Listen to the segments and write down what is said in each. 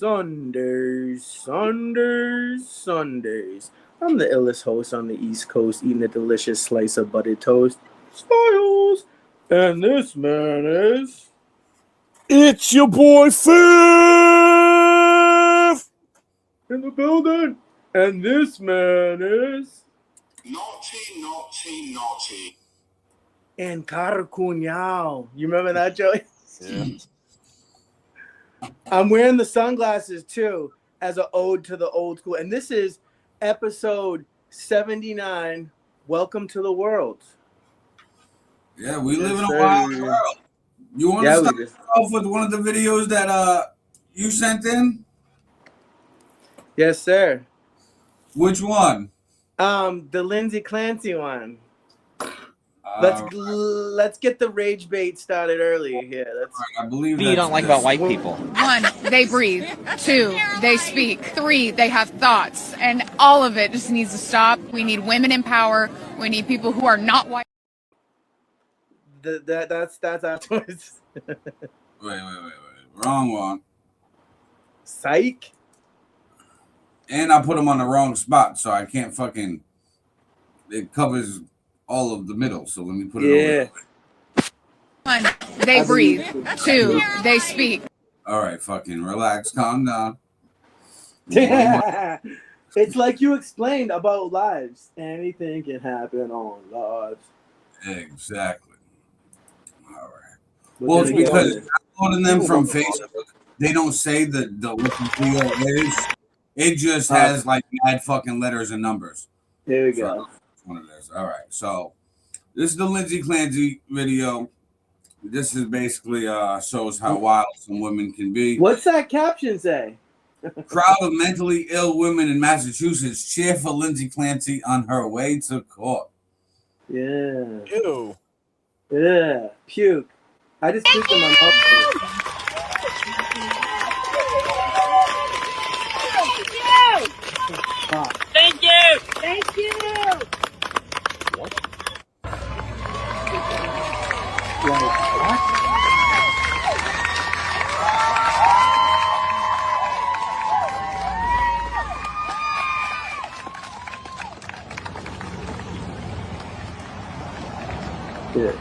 SunDaze. I'm the illest host on the East Coast, eating a delicious slice of buttered toast. Styles. And this man is... It's your boy, Fifth! In the building. And this man is... Naughty. And Carcuñao. You remember that, Joey? Yeah. I'm wearing the sunglasses, too, as an ode to the old school. And this is episode 79, Welcome to the World. Yeah, we live in a wild world. You want to start off with one of the videos that you sent in? Yes, sir. Which one? The Lindsay Clancy one. Let's get the rage bait started early here. I believe What do you don't like about white people? 1, they breathe. 2, they speak. 3, they have thoughts. And all of it just needs to stop. We need women in power. We need people who are not white. That's our choice. Wait. Wrong one. Psych. And I put them on the wrong spot, so I can't fucking... It covers all of the middle, so let me put it over. 1, they breathe. 2, they speak. All right, fucking relax, calm down. It's like you explained about lives. Anything can happen on lives. Exactly. All right. Well, it's because downloading them from Facebook, they don't say what the video is. It just has like mad fucking letters and numbers. There we go. One of those. All right. So this is the Lindsay Clancy video. This is basically shows how wild some women can be. What's that caption say? Crowd of mentally ill women in Massachusetts cheer for Lindsay Clancy on her way to court. Yeah. Ew. Yeah. Puke. I just puked in my mouth. Thank you. What? Like, what? Yeah.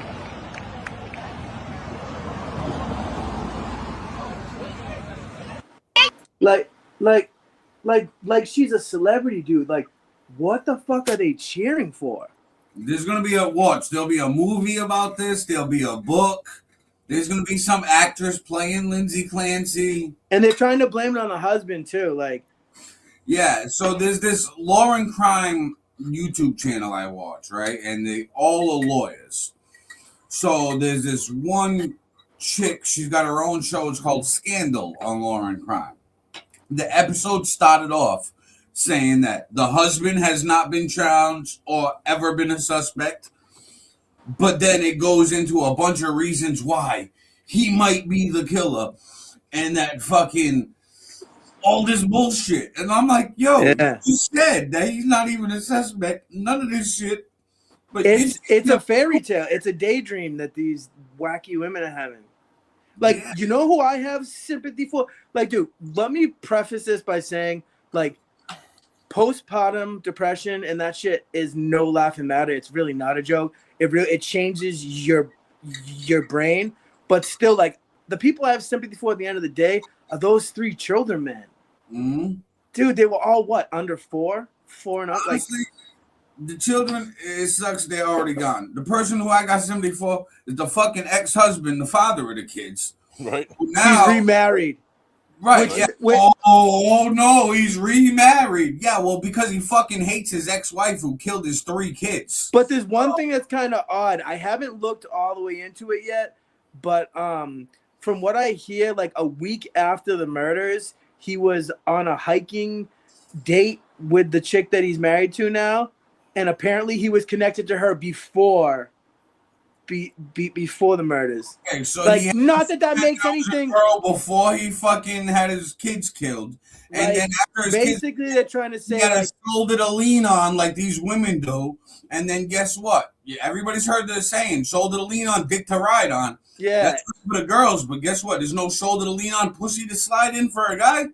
Like she's a celebrity, dude. Like, what the fuck are they cheering for? There's gonna be a watch. There'll be a movie about this. There'll be a book. There's gonna be some actress playing Lindsay Clancy, and they're trying to blame it on the husband too. Like, yeah. So there's this law and crime YouTube channel I watch, right? And they all are lawyers. So there's this one chick. She's got her own show. It's called Scandal on Law and Crime. The episode started off saying that the husband has not been challenged or ever been a suspect. But then it goes into a bunch of reasons why he might be the killer and that fucking all this bullshit. And I'm like, yo, you said that he's not even a suspect. None of this shit. But it's a fairy tale. It's a daydream that these wacky women are having. Like, you know who I have sympathy for? Like, dude, let me preface this by saying, like, postpartum depression and that shit is no laughing matter. It's really not a joke. It changes your brain. But still, like, the people I have sympathy for at the end of the day are those 3 children, man. Mm-hmm. Dude, they were all what, under 4 and up? Honestly, like, the children, it sucks they're already gone. The person who I got sympathy for is the fucking ex-husband, the father of the kids. Right. Now, he's remarried. Right. Oh, no, he's remarried. Yeah, well, because he fucking hates his ex-wife who killed his 3 kids. But there's one thing that's kind of odd. I haven't looked all the way into it yet, but from what I hear, like a week after the murders, he was on a hiking date with the chick that he's married to now. And apparently he was connected to her before the murders. Okay, so like, not that makes anything. Girl before he fucking had his kids killed, and like, then after his basically kids, they're trying to say he got like, a shoulder to lean on, like these women do. And then guess what? Yeah, everybody's heard the saying, shoulder to lean on, dick to ride on. Yeah, that's for the girls. But guess what? There's no shoulder to lean on, pussy to slide in for a guy.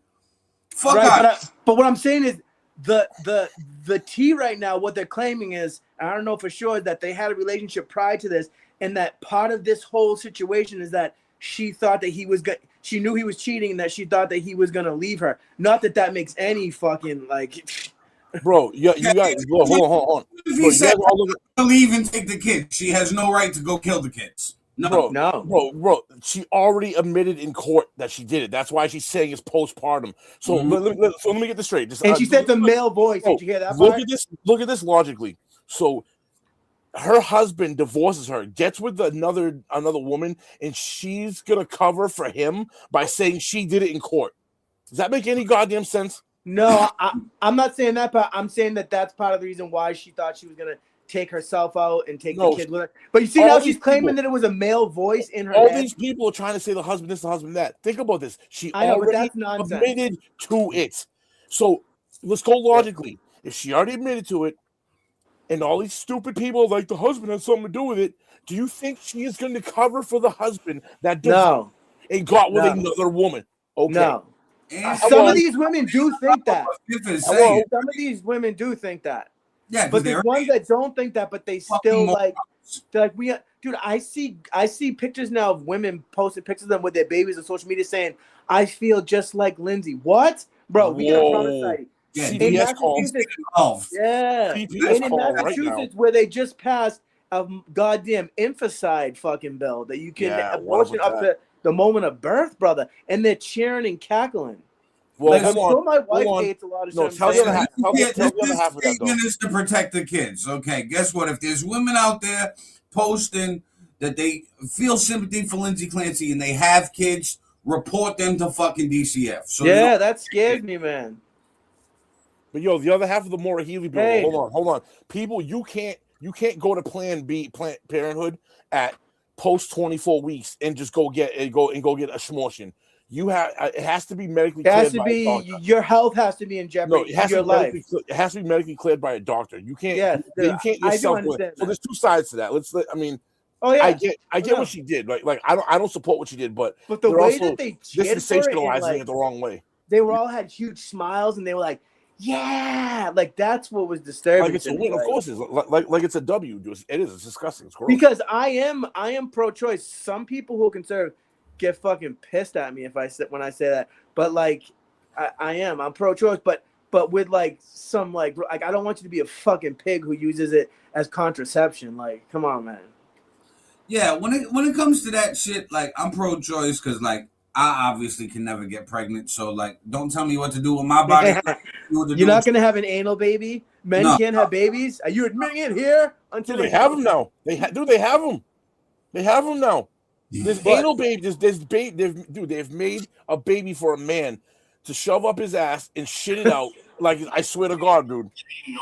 Fuck right, out. but what I'm saying is the tea right now, what they're claiming is, I don't know for sure, that they had a relationship prior to this, and that part of this whole situation is that she thought that she knew he was cheating, and that she thought that he was gonna leave her. Not that makes any fucking like. Bro, you guys, hold on. If Bro, he you said guys all look at, leave and take the kids, she has no right to go kill the kids. No. bro, she already admitted in court that she did it. That's why she's saying it's postpartum. So, so let me get this straight. Just, And she said the male voice. bro, Did you hear that look part? at this. Look at this logically. So, her husband divorces her, gets with another woman, and she's gonna cover for him by saying she did it in court. Does that make any goddamn sense? No, I'm not saying that, but I'm saying that that's part of the reason why she thought she was gonna take herself out and take the kids with her. But you see, now she's claiming that it was a male voice in her all head. these people are trying to say the husband this, the husband that. Think about this. She I know, but already that's nonsense. admitted to it. So let's go logically. If she already admitted to it, and all these stupid people are like the husband has something to do with it, do you think she is going to cover for the husband that No. and got with another woman? Okay. No. Some of these women do think that. Some of these women do think that. Yeah, but there's ones that don't think that, but they still like dude, I see pictures now of women posting pictures of them with their babies on social media saying, I feel just like Lindsay. What? Bro, we got a prototype. Yeah, in Massachusetts, and in Massachusetts, where they just passed a goddamn infanticide fucking bill that you can abortion up to the moment of birth, brother, and they're cheering and cackling. Well, I'm sure my wife hates a lot of shit. Tell the other half of that, statement is to protect the kids. Okay, guess what? If there's women out there posting that they feel sympathy for Lindsay Clancy and they have kids, report them to fucking DCF. So yeah, that scares me, man. But yo, the other half of the Maura Healey bill. Hey. Hold on. People, you can't go to Planned Parenthood at post 24 weeks and just go get a abortion. You have it has to be medically cleared. It has to be your health has to be in jeopardy. No, it has your to be life. It has to be medically cleared by a doctor. You can't. Yes, you can't yourself. So there's two sides to that. I get what she did. Like I don't support what she did, but the way that they sensationalizing it the wrong way. They were all had huge smiles and they were like, yeah, like that's what was disturbing. Like it's a win, of course. It's like it's a W. It is. It's disgusting. It's gross. Because I am pro-choice. Some people who are conservative get fucking pissed at me when I say that. But like, I'm pro-choice. But with like some like I don't want you to be a fucking pig who uses it as contraception. Like, come on, man. Yeah, when it comes to that shit, like I'm pro-choice because like I obviously can never get pregnant. So like, don't tell me what to do with my body. You're not gonna have an anal baby. Men can't have babies. Are you admitting it here? Until they have them now. They have them. They have them now. There's anal babies. They've made a baby for a man to shove up his ass and shit it out. Like I swear to God, dude.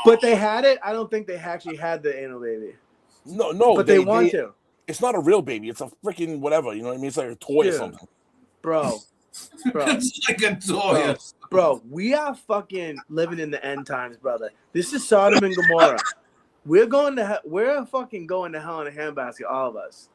But they had it. I don't think they actually had the anal baby. No. But they want to. It's not a real baby. It's a freaking whatever. You know what I mean? It's like a toy or something. Bro. It's like a toy. Bro, we are fucking living in the end times, brother. This is Sodom and Gomorrah. We're fucking going to hell in a handbasket, all of us.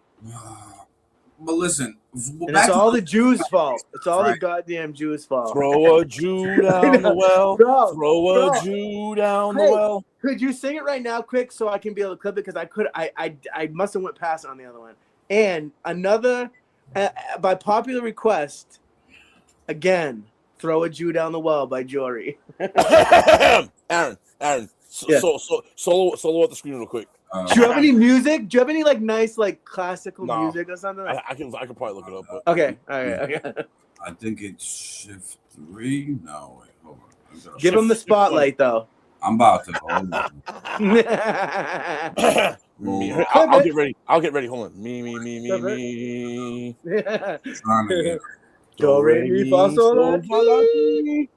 But listen, and it's all the Jews' fault. It's all the goddamn Jews' fault. Throw a Jew down the well. Throw a Jew down the well. Could you sing it right now, quick, so I can be able to clip it? Because I must have went past it on the other one. And another, by popular request, again, Throw a Jew Down the Well by Jory. Aaron, solo at the screen real quick. Do you have any music? Do you have any like nice like classical music or something? I can probably look it up. But... Okay, all right. Okay. I think it's shift 3. No, wait, hold on. Give him the spotlight though. I'm about to. Hold on. I'll get ready. Hold on. Me. Trying to get. Do re mi fa sol la ti.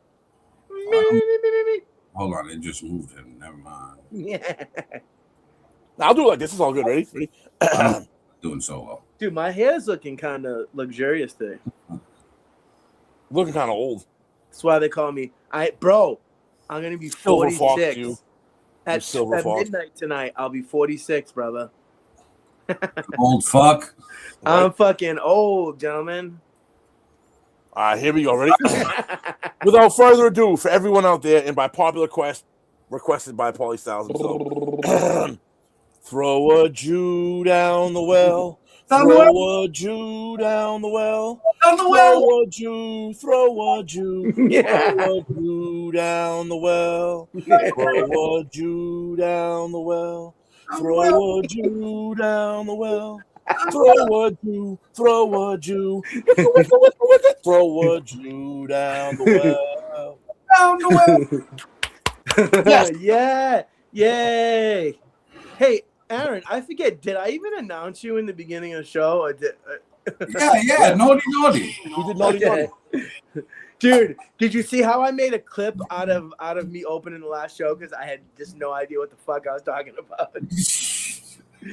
Hold on, it just moved him. Never mind. Yeah. I'll do it like this. It's all good. Ready? I'm doing solo. Dude, my hair's looking kind of luxurious today. Looking kind of old. That's why they call me. I'm gonna be 46. At midnight tonight, I'll be 46, brother. Old fuck. I'm fucking old, gentlemen. Here we go. Ready? Without further ado, for everyone out there, and by popular requested by Paulie Styles himself, throw a Jew down the well. Throw a Jew down the well. Throw a Jew. Throw a Jew. Yeah. Throw a Jew down the well. Throw a Jew down the well. Throw a Jew down the well. Throw a Jew. Throw a Jew. Throw a Jew down the well. Down the well. Yes. Yeah. Yay. Hey, Aaron, I forget. Did I even announce you in the beginning of the show? Or did, Yeah. Naughty. We did naughty. Okay. Dude, did you see how I made a clip out of me opening the last show because I had just no idea what the fuck I was talking about?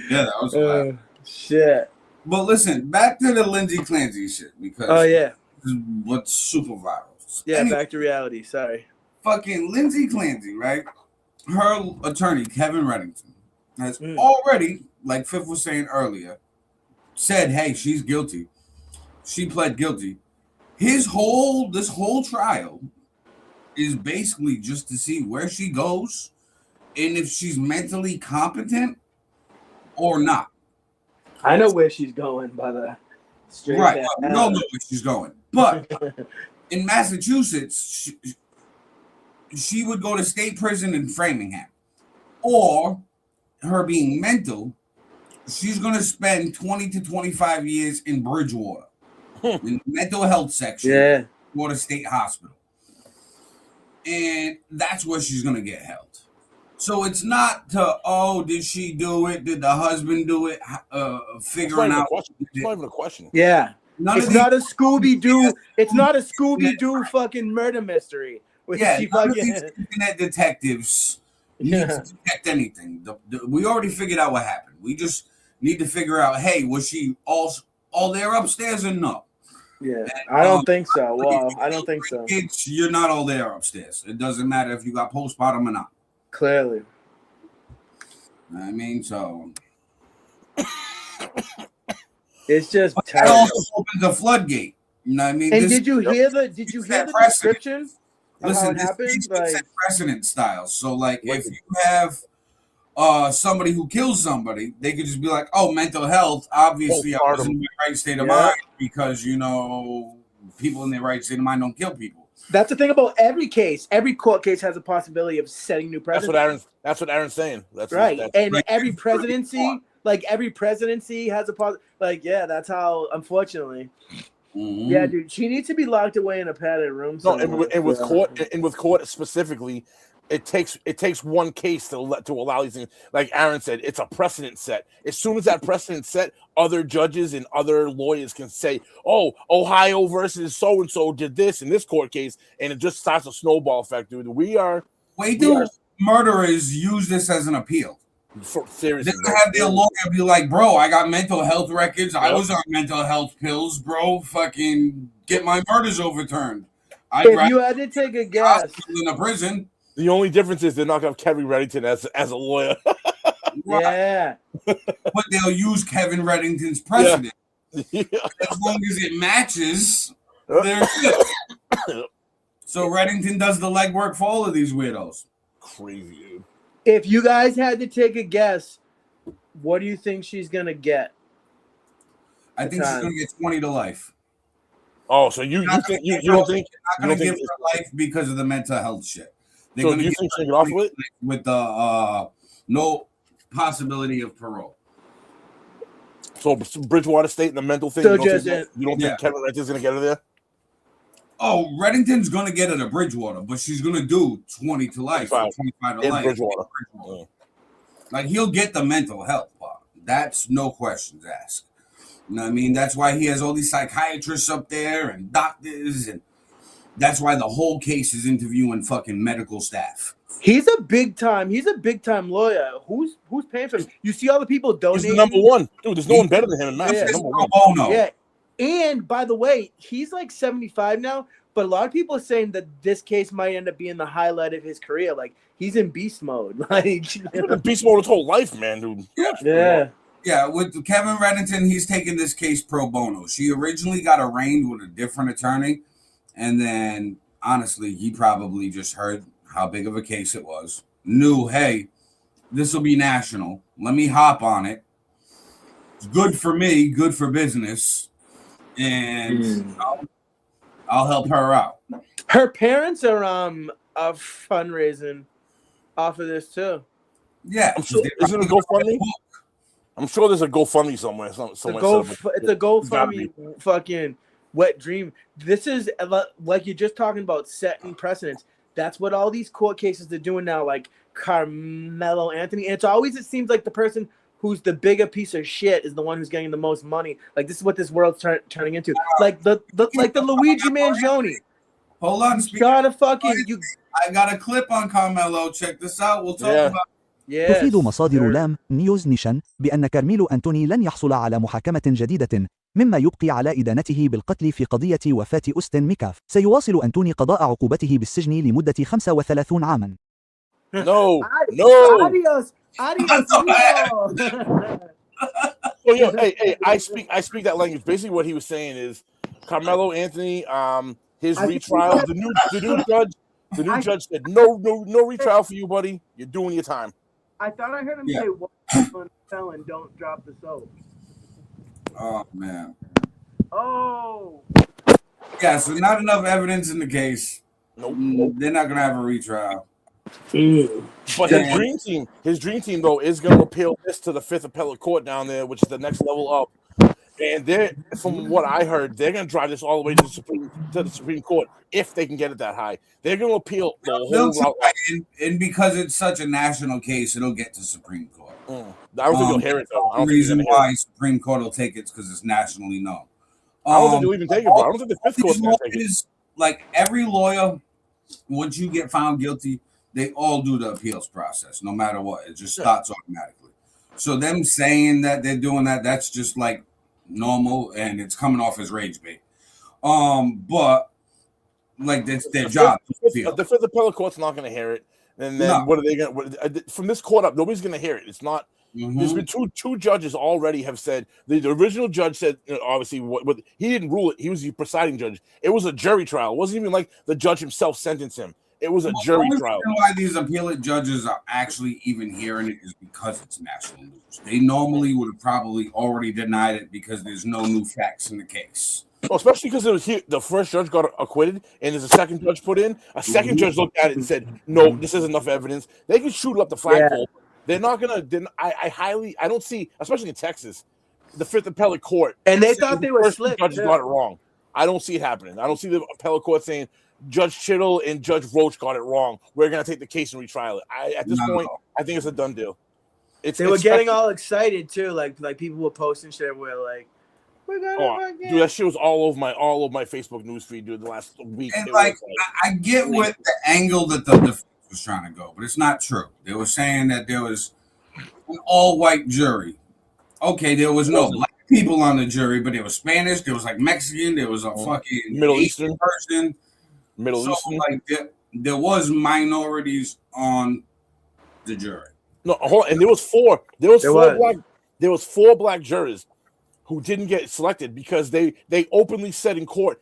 Yeah, that was wild. Shit. But listen, back to the Lindsay Clancy shit because Oh yeah. this is what's super viral. Yeah, Anyway, back to reality. Sorry. fucking Lindsay Clancy, right? Her attorney, Kevin Reddington, has already, like Fifth was saying earlier, said, hey, she's guilty. She pled guilty. This whole trial is basically just to see where she goes and if she's mentally competent or not. I know where she's going by the straight. Right. We don't know where she's going. But in Massachusetts, she would go to state prison in Framingham. Or her being mental, she's going to spend 20 to 25 years in Bridgewater, in the mental health section, Yeah. Water State Hospital. And that's where she's going to get held. So it's not to, did she do it? Did the husband do it? Figuring out. It's not even a question. Yeah. It's not a Scooby-Doo. It's not a Scooby-Doo fucking murder mystery. Yeah, none of these internet detectives need to detect anything. We already figured out what happened. We just need to figure out, hey, was she all there upstairs or no? Yeah, And, I don't think so. Well, I don't think so. Kids, you're not all there upstairs. It doesn't matter if you got postpartum or not. Clearly. I mean, so it's just that terrible. also opens a floodgate. You know what I mean? And did you hear the description of how it happened? Like precedent style. So like if you have somebody who kills somebody, they could just be like, oh, mental health. Obviously, I was in my right state of mind because people in their right state of mind don't kill people. That's the thing about every case. Every court case has a possibility of setting new precedents. That's what Aaron's saying. That's right. And right. every presidency has a positive. Like, yeah, that's how. Unfortunately, yeah, dude, she needs to be locked away in a padded room. No, and with court specifically, it takes one case to allow these things. Like Aaron said, it's a precedent set. As soon as that precedent set, other judges and other lawyers can say, "Oh, Ohio versus so and so did this in this court case," and it just starts a snowball effect, dude. Murderers use this as an appeal. Seriously, they have their lawyer be like, "Bro, I got mental health records. I was on mental health pills, bro. Fucking get my murders overturned." If you had to take a guess, in a prison. The only difference is they're not going to have Kevin Reddington as a lawyer. Right. Yeah. But they'll use Kevin Reddington's precedent. Yeah. As long as it matches, they're good. So Reddington does the legwork for all of these weirdos. Crazy, dude. If you guys had to take a guess, what do you think she's going to get? I think she's going to get 20 to life. Oh, so you don't think Not going to give her life because of the mental health shit. They're so going to get off with it with the no possibility of parole. So Bridgewater State and the mental thing. So you don't think Kevin Reddington's going to get her there? Oh, Reddington's going to get her to Bridgewater, but she's going to do 20 to life, 25 to in life. Bridgewater. Yeah. Like he'll get the mental health part. That's no questions asked. You know what I mean? That's why he has all these psychiatrists up there and doctors, and that's why the whole case is interviewing fucking medical staff. He's a big time lawyer. Who's paying for him? You see all the people donating. He's the number one. Dude, there's no one better than him in Mass. Yeah. Number one. Yeah. And by the way, he's like 75 now, but a lot of people are saying that this case might end up being the highlight of his career. Like he's in beast mode. Like he's in beast mode his whole life, man, dude. Yeah. Yeah, with Kevin Reddington, he's taking this case pro bono. She originally got arraigned with a different attorney, And then, honestly, he probably just heard how big of a case it was, knew, hey, this will be national. Let me hop on it. It's good for me, good for business, and I'll help her out. Her parents are fundraising off of this too. Yeah, isn't it GoFundMe? I'm sure there's a GoFundMe somewhere. It's a GoFundMe fucking wet dream. This is like you're just talking about setting precedents. That's what all these court cases are doing now, like Carmelo Anthony. And it seems like the person who's the bigger piece of shit is the one who's getting the most money. Like this is what this world's turning into. Like the Luigi Mangione. Hold on, I got a clip on Carmelo. Check this out. We'll talk about. تفيد مصادر لام نيوز نيشن بأن كارميلو أنتوني لن يحصل على محاكمة جديدة مما يبقي على إدانته بالقتل في قضية وفاة أوستن ميكاف. سيواصل أنتوني قضاء عقوبته بالسجن لمدة 35 عاما. No. Adios. So hey, I speak that language. Basically, what he was saying is Carmelo Anthony, his retrial. The new judge said no retrial for you, buddy. You're doing your time. I thought I heard him say, "One felon, don't drop the soap." Oh man. Oh. Yeah, so not enough evidence in the case. Nope. They're not gonna have a retrial. But his dream team though is gonna appeal this to the 5th Appellate Court down there, which is the next level up. And from what I heard, they're gonna drive this all the way to the Supreme Court if they can get it that high. They're gonna appeal the whole route. And because it's such a national case, it'll get to Supreme Court. I don't think you'll hear it though. The reason why Supreme Court will take it is because it's nationally known. I don't think they'll even take it, bro. I don't think the 5th Court's gonna take it. Like every lawyer, once you get found guilty, they all do the appeals process, no matter what. It just starts automatically. So them saying that they're doing that, that's just like normal, and it's coming off as rage bait. But like that's their job. The 5th Appellate Court's not going to hear it, and then what are they going to? From this court up, nobody's going to hear it. It's not. There's been two judges already have said. The original judge said, obviously, what he didn't rule it. He was the presiding judge. It was a jury trial. It wasn't even like the judge himself sentenced him. It was a jury trial. The reason why these appellate judges are actually even hearing it is because it's national news. They normally would have probably already denied it because there's no new facts in the case. Well, especially because the first judge got acquitted and there's a second judge put in. A second judge looked at it and said, "No, this is enough evidence." They can shoot up the flagpole. Yeah. They're not gonna. I don't see, especially in Texas, the 5th Appellate Court. And they thought they were slick. Judges got it wrong. I don't see it happening. I don't see the appellate court saying Judge Chittle and Judge Roach got it wrong. We're going to take the case and retrial it. At this point, I think it's a done deal. They were getting all excited too. Like people were posting shit where like, we're gonna dude, that shit was all over my Facebook newsfeed, dude, the last week. And I get what the angle that the defense was trying to go, but it's not true. They were saying that there was an all-white jury. Okay, there was no black people on the jury, but there was Spanish, there was like Mexican, there was a fucking Middle Eastern person. Like there was minorities on the jury. No, and there was four black jurors who didn't get selected because they openly said in court,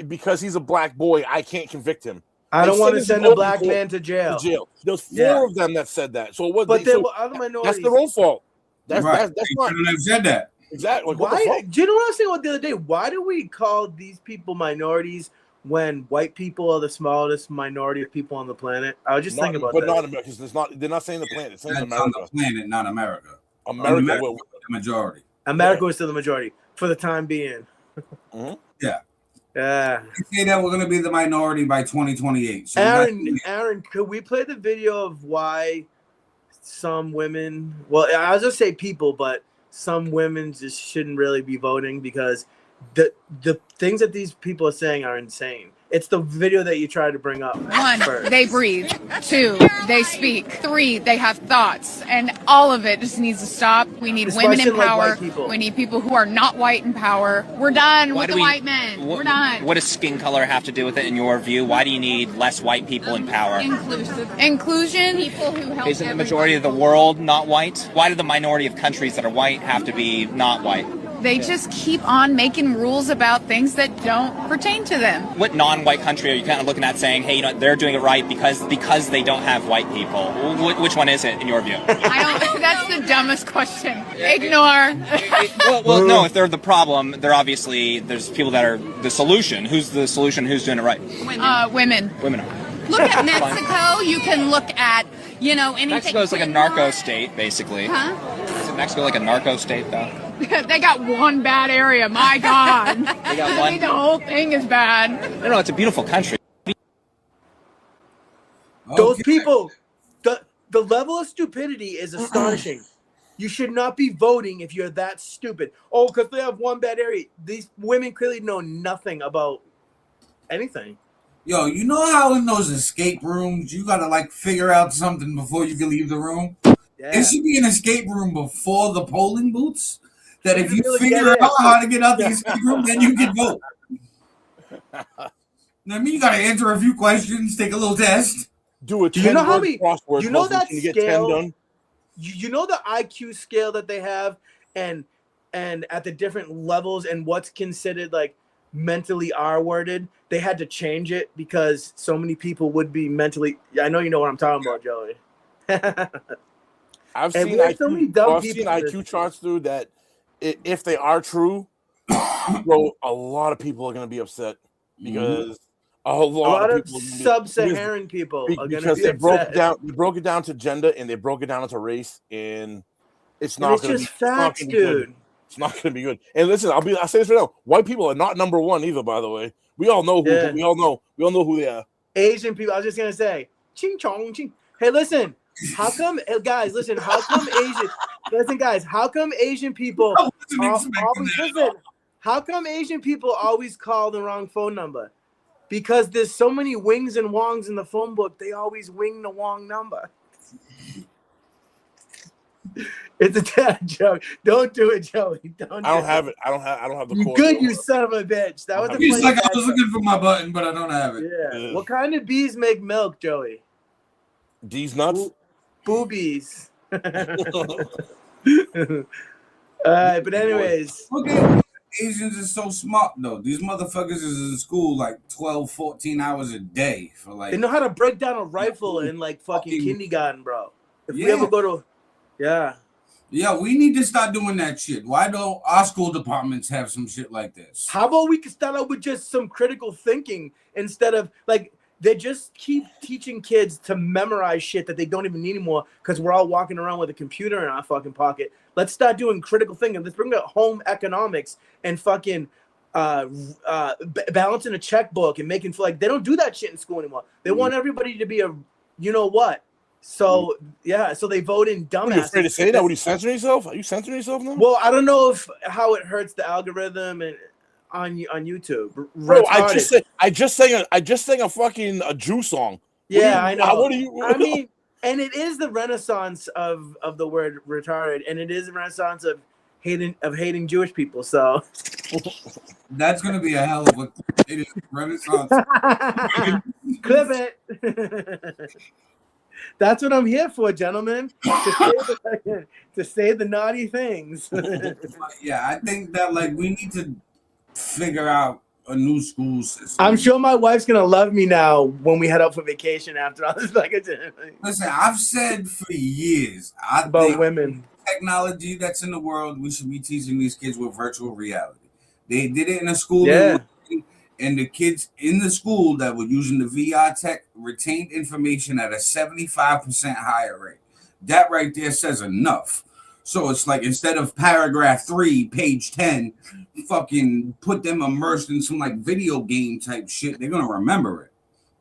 because he's a black boy, I can't convict him. I don't want to send a black man to jail. There was four of them that said that. So what? But there were other minorities. That's their own fault. That's not. They said that. Exactly. Like, why? Do you know what I was saying the other day? Why do we call these people minorities when white people are the smallest minority of people on the planet? I was just thinking about that. But not America, because they're not saying the planet. It's saying America. On the planet, not America. America the majority. America is still the majority for the time being. Yeah. Yeah. Say that we're going to be the minority by 2028. So Aaron, could we play the video of why some women? Well, I was just say people, but some women just shouldn't really be voting because the things that these people are saying are insane. It's the video that you tried to bring up. 1, first. They breathe. 2, they speak. 3, they have thoughts. And all of it just needs to stop. We need women in power. Like we need people who are not white in power. We're done with the white men. We're done. What does skin color have to do with it in your view? Why do you need less white people in power? Inclusion. People who help. Isn't the majority of the world not white? Why do the minority of countries that are white have to be not white? They just keep on making rules about things that don't pertain to them. What non-white country are you kind of looking at saying, hey, you know, they're doing it right because they don't have white people? Which one is it in your view? I don't. That's the dumbest question. Ignore. Well, no. If they're the problem, there's people that are the solution. Who's the solution? Who's doing it right? Women. Women are. Look at Mexico. You can look at, anything. Mexico's like a narco state, basically. Huh? Is Mexico like a narco state, though? They got one bad area. My God. They got I one. think the whole thing is bad. No, it's a beautiful country. Those people, the level of stupidity is astonishing. You should not be voting if you're that stupid. Oh, because they have one bad area. These women clearly know nothing about anything. Yo, you know how in those escape rooms you gotta like figure out something before you can leave the room? Yeah. It should be an escape room before the polling booths. That if you Really figure get out it. how to get out the escape room, then you can vote. I mean, you gotta answer a few questions, take a little test. Do a Do you know how 10-word many? crossword You know puzzle that and you get 10 scale? done? You know the IQ scale that they have, and at the different levels, and what's considered like mentally R-worded. They had to change it because so many people would be mentally. I know you know what I'm talking about, Joey. I've And seen we have so many dumb I've seen people in this. IQ charts through that. If they are true, bro, a lot of people are going to be upset because a lot of people are gonna be- sub-Saharan people are going to because be they broke upset. it down. They broke it down to gender and they broke it down into race, and it's And not it's going to be. just It's not facts, gonna be good. dude. It's not going to be good. And listen, I'll say this right now: white people are not number one either. By the way, we all know who. Yeah. We all know who they are. Asian people. I was just gonna say, ching chong ching. Hey, listen. How come, guys? Listen. How come Asian? Listen, guys. How come Asian people I wasn't expecting always that at listen? How come Asian people always call the wrong phone number? Because there's so many wings and wongs in the phone book. They always wing the wrong number. It's a dad joke. Don't do it, Joey. Don't. I don't have it. I don't have the. You cord. good, you son of a bitch. That was a He's funny like, I dad was joke. looking for my button, but I don't have it. Yeah. Yeah. What kind of bees make milk, Joey? These nuts. Boobies. All right, but anyways, Okay, Asians are so smart though. These motherfuckers is in school like 12, 14 hours a day for like. they know how to break down a rifle in like fucking kindergarten, bro. If we Yeah. ever go to, yeah, Yeah, we need to start doing that shit. Why don't our school departments have some shit like this? how about we could start out with just some critical thinking instead of like they just keep teaching kids to memorize shit that they don't even need anymore because we're all walking around with a computer in our fucking pocket. Let's start doing critical thinking. Let's bring up home economics and fucking balancing a checkbook and making feel like they don't do that shit in school anymore. They want everybody to be a, you know what? So yeah, so they vote in Are you afraid to dumbasses. say that? What are you censoring yourself? Are you censoring yourself now? Well, I don't know how it hurts the algorithm and on YouTube. Bro, Retarded. I just sang a fucking a Jew song. Yeah, I know. What do you? I mean, and it is the renaissance of the word retarded, and it is the renaissance of hating Jewish people. So That's gonna be a hell of a renaissance. clip it. That's what I'm here for, gentlemen. To say the naughty things. Yeah, I think that like we need to figure out a new school system. I'm sure my wife's gonna love me now when we head out for vacation after all this. Listen, I've said for years About think women. technology that's in the world, we should be teaching these kids with virtual reality. They did it in a school, Yeah. and the kids in the school that were using the VR tech retained information at a 75% higher rate. That right there says enough. So it's like instead of paragraph 3, page 10, fucking put them immersed in some like video game type shit. They're gonna remember it.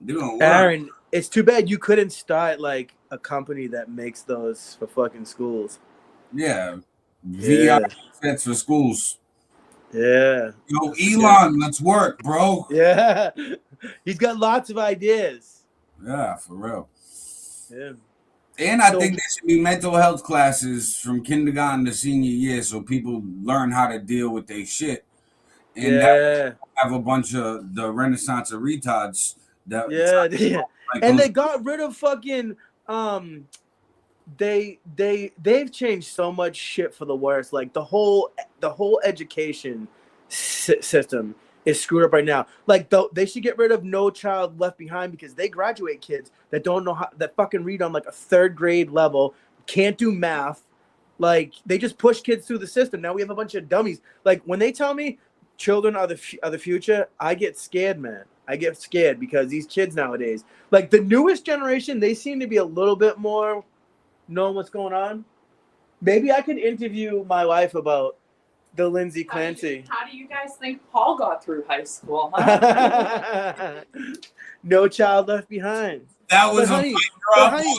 They're gonna learn. Aaron, it's too bad you couldn't start like a company that makes those for fucking schools. Yeah, VR sets for schools. Yeah. Yo, Elon, let's work, bro. Yeah. He's got lots of ideas. Yeah, for real. Yeah. And I So- think there should be mental health classes from kindergarten to senior year so people learn how to deal with their shit. And that have a bunch of the Renaissance of retards that Yeah. like And those- they got rid of fucking they've changed so much shit for the worse. Like the whole education system is screwed up right now. Like they should get rid of No Child Left Behind because they graduate kids that don't know how, that fucking read on like a 3rd grade level, can't do math. Like they just push kids through the system. Now we have a bunch of dummies. Like when they tell me children are the future, I get scared, man. I get scared because these kids nowadays, like the newest generation, they seem to be a little bit more knowing what's going on. Maybe I could interview my wife about the Lindsay Clancy. How do you guys think Paul got through high school? Huh? No Child Left Behind. That was honey,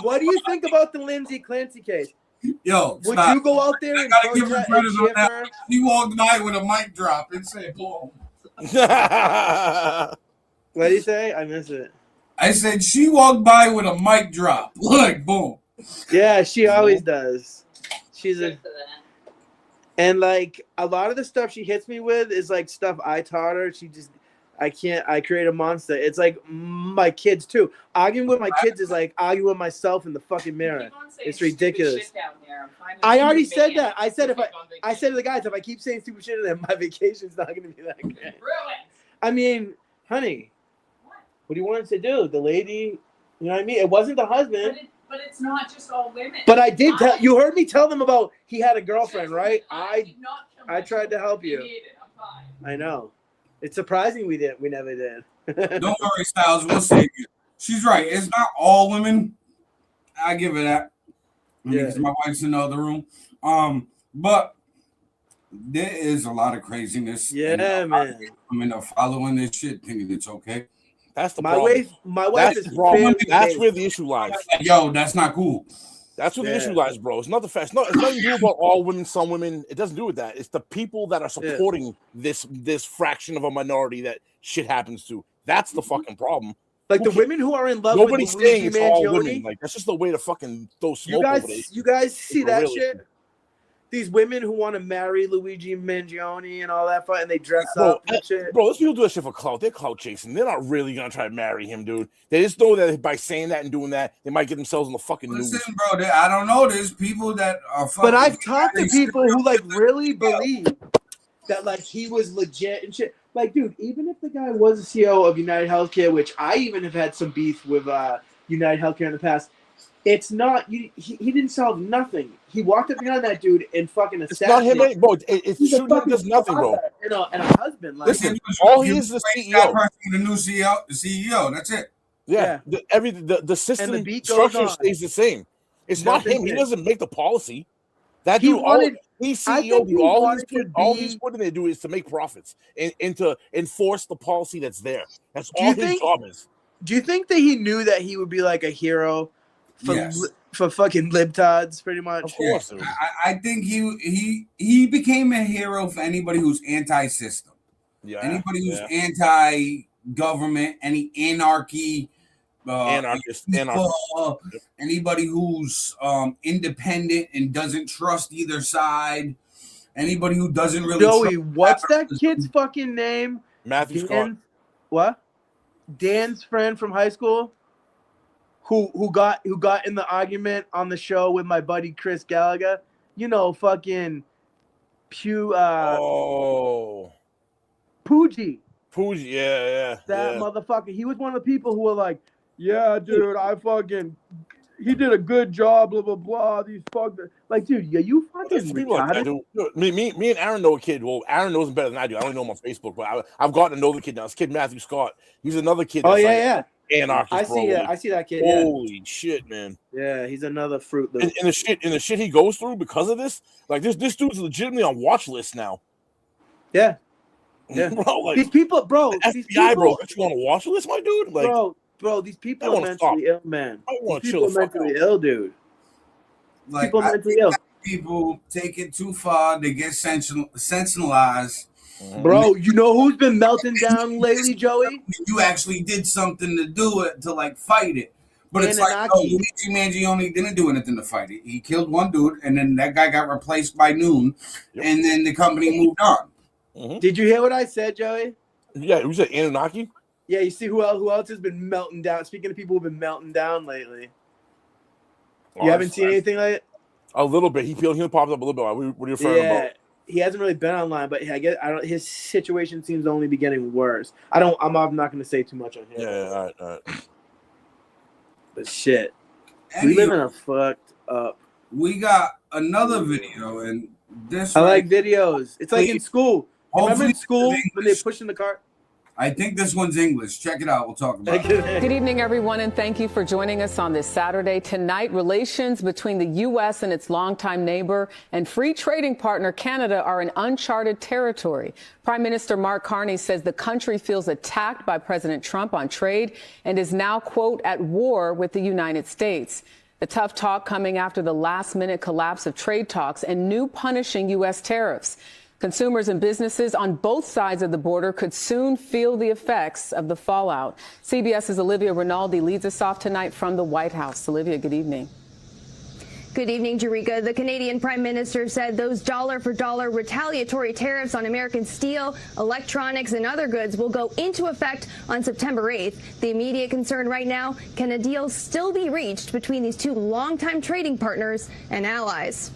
what do you think about the Lindsay Clancy case? Yo, would you go out there and gotta give her credit on that? He walked by with a mic drop and said, "Boom." What did he say? I missed it. I said she walked by with a mic drop, like boom. Yeah, she always does. She's and like a lot of the stuff she hits me with is like stuff I taught her. I create a monster. It's like my kids too. Arguing with my kids is like arguing with myself in the fucking mirror. It's ridiculous. I already said that. I said I said to the guys, if I keep saying stupid shit to them, my vacation's not gonna be that great. I mean, honey, what do you want us to do? The lady, you know what I mean? It wasn't the husband. But it's not just all women. But I did tell you. Heard me tell them about he had a girlfriend, right? I tried to help you. I know. It's surprising we never did. Don't worry, Styles. We'll save you. She's right. It's not all women. I give her that. Because my wife's in the other room. But there is a lot of craziness. Yeah, man. I mean, they're following this shit, thinking it's okay. That's the problem. My wife is That's where the issue lies. Yo, that's not cool. That's where the issue lies, bro. It's not the fact. It's nothing to do about all women, some women. It doesn't do with that. It's the people that are supporting this fraction of a minority that shit happens to. That's the fucking problem. Like the women who are in love Nobody's with saying Luigi it's all Mangione. women. Like that's just the way to fucking throw smoke over there. You guys see that really shit? These women who want to marry Luigi Mangione and all that, and they dress up and shit. Bro, those people do that shit for clout. They're clout chasing. They're not really gonna try to marry him, dude. They just know that by saying that and doing that, they might get themselves in the fucking news. Listen, bro, I don't know. There's people that are fucking. But I've talked to people who like really believe that like he was legit and shit. Like, dude, even if the guy was the CEO of United Healthcare, which I even have had some beef with United Healthcare in the past. It's not he didn't solve nothing. He walked up behind that dude and fucking assassinated. It's not him, bro. It's shooting does nothing, bro. And a husband. Like, listen, all he is the CEO. The new CEO. That's it. Yeah. The system and the structure stays the same. It's not him. He doesn't make the policy. That dude, he's CEO. All he's putting there to do is to make profits and to enforce the policy that's there. That's all his job is. Do you think that he knew that he would be like a hero for fucking libtards, pretty much? Of course. I think he became a hero for anybody who's anti-system. Yeah. Anybody who's anti-government, any anarchy. Anybody who's independent and doesn't trust either side. Anybody who doesn't really. Joey, what's that kid's fucking name? Matthew Scott. What? Dan's friend from high school, who got in the argument on the show with my buddy Chris Gallagher. You know, fucking Poogie. Poogie, yeah. That motherfucker. He was one of the people who were like, yeah, dude, he did a good job, blah, blah, blah. These fuckers. Like, dude, you fucking retarded. Me and Aaron know a kid. Well, Aaron knows him better than I do. I don't know him on Facebook, but I've gotten to know the kid now. This kid, Matthew Scott. He's another kid. That's anarchist, I see that kid. Holy shit, man. Yeah, he's another fruit loop. And the shit he goes through because of this, like this dude's legitimately on watch list now. Yeah. Bro, like, these people, bro. The FBI, bro, got you on a watch list, my dude? Like, Bro, these people are mentally ill, man. I want to chill the fuck out. Mentally ill, dude. Like, people mentally ill. People take it too far. They get sensationalized. Bro, you know who's been melting down lately, Joey? You actually did something to do it, to like fight it. But it's like, no, Luigi Mangione didn't do anything to fight it. He killed one dude, and then that guy got replaced by Noon, and then the company moved on. Mm-hmm. Did you hear what I said, Joey? Yeah, who said Anunnaki? Yeah, you see who else has been melting down? Speaking of people who've been melting down lately. You haven't seen anything like it? A little bit. He popped up a little bit. What are you referring about? He hasn't really been online, but I guess his situation seems to only be getting worse. I'm not going to say too much on him. Yeah, all right. But shit, we live in a fucked up. We got another video, and this I like videos. It's like in school. Remember in school when they push in the cart? I think this one's English. Check it out. We'll talk about it. Good evening, everyone, and thank you for joining us on this Saturday. Tonight, relations between the U.S. and its longtime neighbor and free trading partner Canada are in uncharted territory. Prime Minister Mark Carney says the country feels attacked by President Trump on trade and is now, quote, at war with the United States. The tough talk coming after the last-minute collapse of trade talks and new punishing U.S. tariffs. Consumers and businesses on both sides of the border could soon feel the effects of the fallout. CBS's Olivia Rinaldi leads us off tonight from the White House. Olivia, good evening. Good evening, Jerika. The Canadian Prime Minister said those dollar-for-dollar retaliatory tariffs on American steel, electronics, and other goods will go into effect on September 8th. The immediate concern right now, can a deal still be reached between these two longtime trading partners and allies?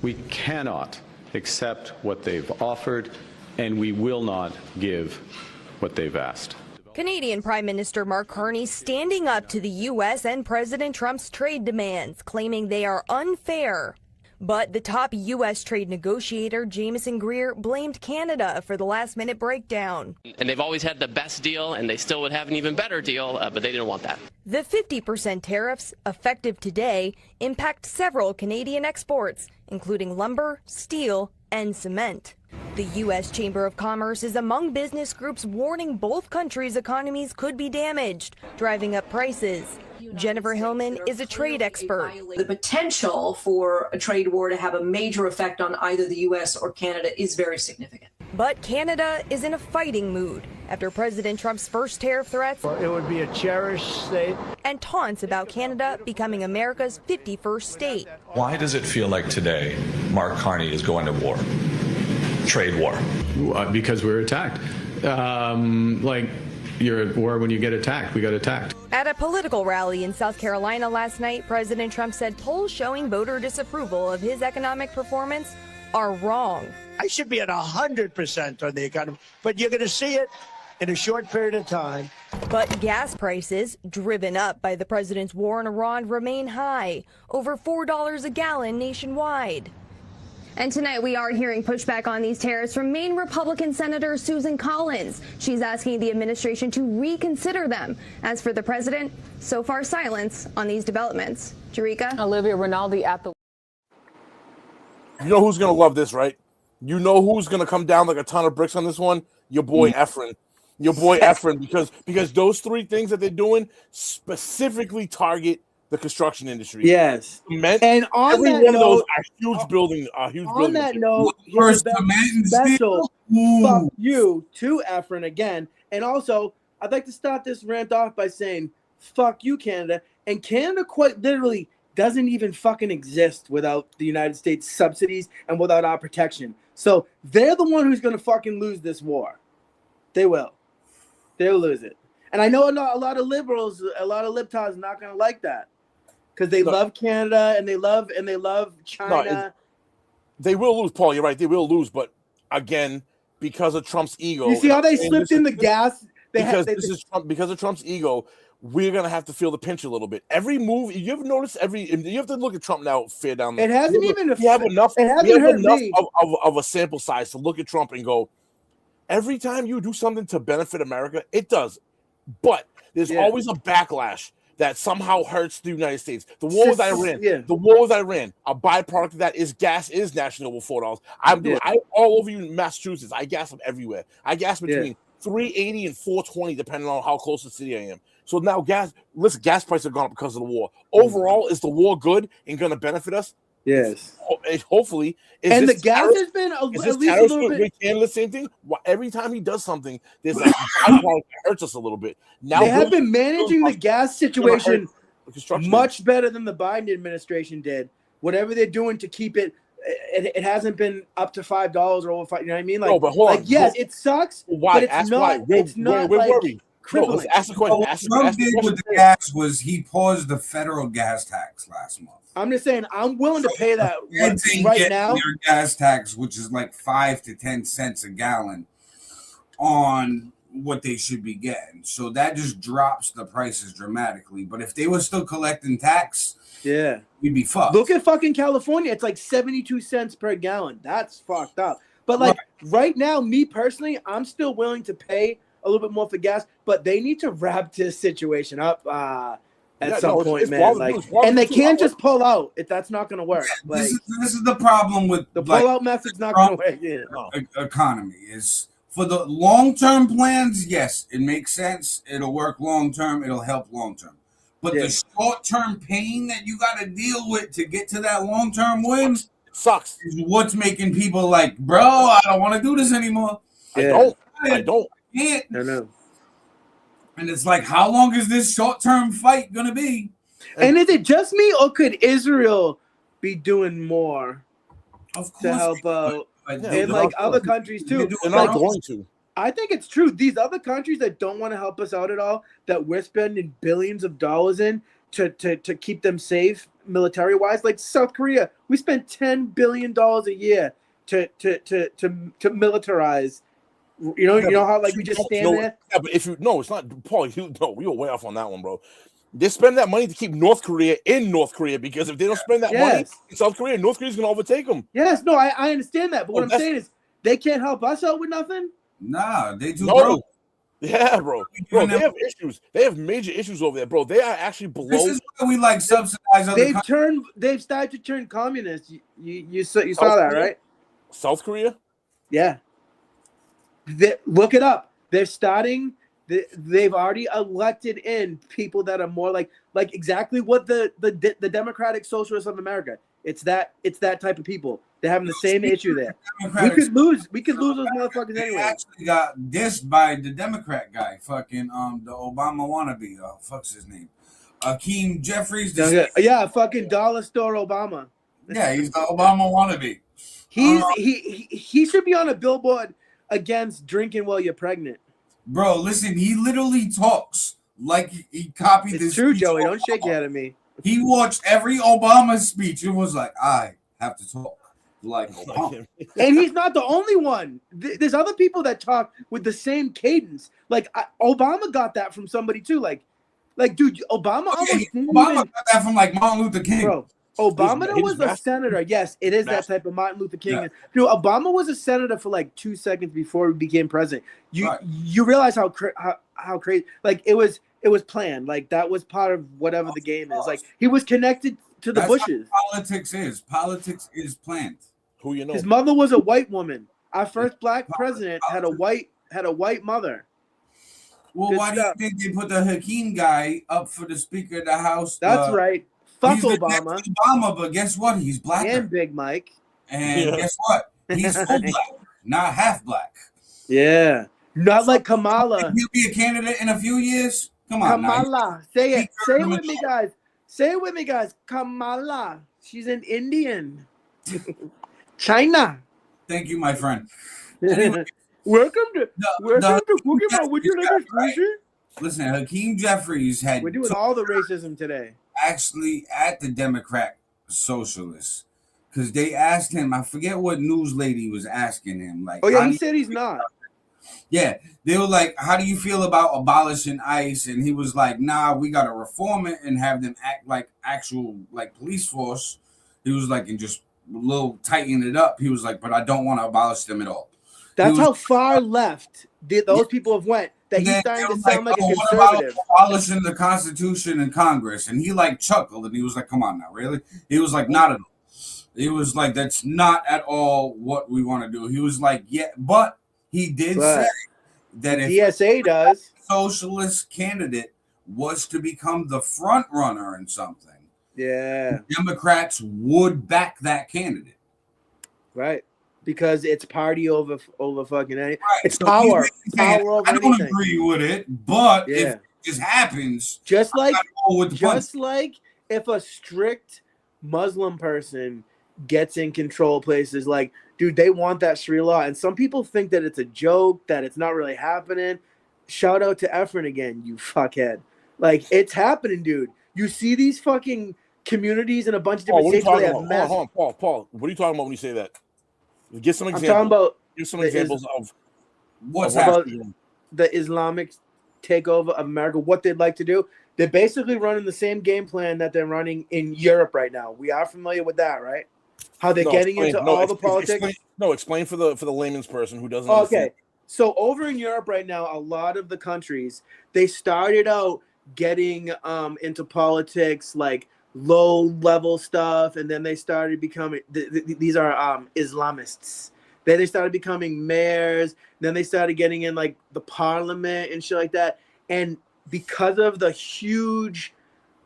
We cannot accept what they've offered, and we will not give what they've asked. Canadian Prime Minister Mark Carney standing up to the U.S. and President Trump's trade demands, claiming they are unfair. But the top U.S. trade negotiator, Jameson Greer, blamed Canada for the last-minute breakdown. And they've always had the best deal, and they still would have an even better deal, but they didn't want that. The 50% tariffs, effective today, impact several Canadian exports, including lumber, steel, and cement. The U.S. Chamber of Commerce is among business groups warning both countries' economies could be damaged, driving up prices. Jennifer Hillman is a trade expert. The potential for a trade war to have a major effect on either the U.S. or Canada is very significant. But Canada is in a fighting mood after President Trump's first tariff threats. It would be a cherished state. And taunts about Canada becoming America's 51st state. Why does it feel like today Mark Carney is going to war? Trade war? Because we're attacked. Like you're at war when you get attacked. We got attacked. At a political rally in South Carolina last night, President Trump said polls showing voter disapproval of his economic performance are wrong. I should be at 100% on the economy, but you're going to see it in a short period of time. But gas prices, driven up by the president's war in Iran, remain high, over $4 a gallon nationwide. And tonight we are hearing pushback on these tariffs from Maine Republican Senator Susan Collins. She's asking the administration to reconsider them. As for the president, so far silence on these developments. Jerika? Olivia Rinaldi at the... You know who's going to love this, right? You know who's going to come down like a ton of bricks on this one? Your boy Efren. Your boy Efren, because those three things that they're doing specifically target the construction industry. Yes. Cement, and on every that one note, of those are huge building. On that note, here's a special fuck you to Efren again. And also, I'd like to start this rant off by saying, fuck you, Canada. And Canada quite literally doesn't even fucking exist without the United States subsidies and without our protection. So they're the one who's going to fucking lose this war. They will. They'll lose it. And I know a lot of liberals, a lot of libtards are not going to like that because they love Canada and they love China. They will lose, Paul. You're right. They will lose. But again, because of Trump's ego. You see how they slipped in the gas? Because of Trump's ego, we're gonna have to feel the pinch a little bit. Every move, you ever notice? You have to look at Trump now. Fair down. It hasn't even. We have enough. It hasn't hurt me. of a sample size to look at Trump and go. Every time you do something to benefit America, it does. But there's always a backlash that somehow hurts the United States. The war with Iran. The war with Iran. A byproduct of that is gas is national over $4. I'm all over you in Massachusetts. I gas them everywhere. I gas between $3.80 and $4.20 depending on how close to the city I am. So now gas prices have gone up because of the war. Overall, is the war good and going to benefit us? Yes. Hopefully. And the gas has been at least a little bit. Canada, same thing. Every time he does something, there's a byproduct that hurts us a little bit. Now they have been managing the gas situation much better than the Biden administration did. Whatever they're doing to keep it, it hasn't been up to $5 or over $5. You know what I mean? Like, no, but hold on. Yes, it sucks. Why? But it's not. We're worried. Crippling. Ask the question. What Trump did with the gas was he paused the federal gas tax last month. I'm just saying I'm willing to pay that Feds ain't right getting now. their gas tax, which is like 5 to 10 cents a gallon, on what they should be getting. So that just drops the prices dramatically. But if they were still collecting tax, yeah, we'd be fucked. Look at fucking California. It's like 72 cents per gallon. That's fucked up. But like right now, me personally, I'm still willing to pay a little bit more for gas, but they need to wrap this situation up at some point, man. And they can't just pull out if that's not going to work. Like, this is the problem with the pull-out method's not going to work. Yeah. Economy is for the long-term plans. Yes, it makes sense. It'll work long-term. It'll help long-term. But the short-term pain that you got to deal with to get to that long-term win sucks. Is what's making people like, bro, I don't want to do this anymore. I don't. Can't. I know. And it's like, how long is this short-term fight gonna be? And is it just me, or could Israel be doing more to help out? And like other countries too. They're not going to. I think it's true. These other countries that don't want to help us out at all, that we're spending billions of dollars in to keep them safe military-wise, like South Korea, we spend $10 billion a year to militarize. You know how like we just stand there. Yeah, but it's not Paul. We were way off on that one, bro. They spend that money to keep North Korea in North Korea, because if they don't spend that money in South Korea, North Korea's gonna overtake them. Yes, no, I understand that, but what I'm saying is they can't help us out with nothing. Nah, they do. No. Yeah, bro. Bro, they have issues. They have major issues over there, bro. They are actually below. This is why we like subsidize other countries. They've started to turn communist. You saw that, right? South Korea? Yeah. Look it up. They're starting. They've already elected in people that are more like exactly what the Democratic Socialists of America. It's that type of people. They're having the same issue there. We could lose those motherfuckers anyway. Actually got dissed by the Democrat guy, fucking the Obama wannabe. Fuck's his name? Akeem Jeffries. Yeah, fucking dollar store Obama. Yeah, he's the Obama wannabe. He should be on a billboard against drinking while you're pregnant. Bro, listen, he literally talks like he copied this. It's true, Joey. Don't shake your head at me. He watched every Obama speech and was like, I have to talk like Obama. And he's not the only one. There's other people that talk with the same cadence. Like Obama got that from somebody too. Like dude, Obama got that from like Martin Luther King. Bro, Obama was a senator. Yes, it is that type of Martin Luther King. Yeah. Dude, Obama was a senator for like 2 seconds before he became president. You realize how crazy? Like it was planned. Like that was part of whatever the game is. Like he was connected to the Bushes. Politics is planned. Who you know? His mother was a white woman. Our first black president had a white mother. Well, why do you think they put the Hakeem guy up for the Speaker of the House? That's right. Fuck Obama. Obama, but guess what? He's black. And Big Mike. And guess what? He's full black, not half black. Yeah. Not like Kamala. He'll be a candidate in a few years. Come on, Kamala. Say it. Say it with me, guys. Say it with me, guys. Kamala. She's an Indian. China. Thank you, my friend. Anyway, welcome to Pokemon. Would you like a squishy? Listen, Hakeem Jeffries had. We're doing all the racism today. Actually, at the Democrat Socialists, because they asked him. I forget what news lady was asking him. Like, oh yeah, he said he's not. Yeah, they were like, "How do you feel about abolishing ICE?" And he was like, "Nah, we gotta reform it and have them act like actual like police force." He was like, and just a little tighten it up. He was like, "But I don't want to abolish them at all." That's how far left those people have went. That he's starting to sound like a conservative. What about abolishing the Constitution and Congress? And he like chuckled and he was like, "Come on now, really?" He was like, "Not at all." He was like, "That's not at all what we want to do." He was like, "Yeah," but he did say that if DSA does, socialist candidate was to become the front runner in something, Democrats would back that candidate. Right. Because it's party over fucking anything. Right. It's so power over I don't anything. agree with it, but if it just happens, just like if a strict Muslim person gets in control places, like, dude, they want that Sharia law, and some people think that it's a joke, that it's not really happening. Shout out to Efren again, you fuckhead. Like, it's happening, dude. You see these fucking communities in a bunch of Paul, different what are you states where talking they have about? Hold on, Paul. What are you talking about when you say that? Give some I'm examples. talking about Give some examples of what's happening. The Islamic takeover of America, what they'd like to do. They're basically running the same game plan that they're running in Europe right now. We are familiar with that, right? How they're getting into all the politics. Explain for the layman's person who doesn't Okay. understand. So over in Europe right now, a lot of the countries, they started out getting into politics, like low level stuff, and then they started becoming these are Islamists. Then they started becoming mayors. Then they started getting in like the parliament and shit like that. And because of the huge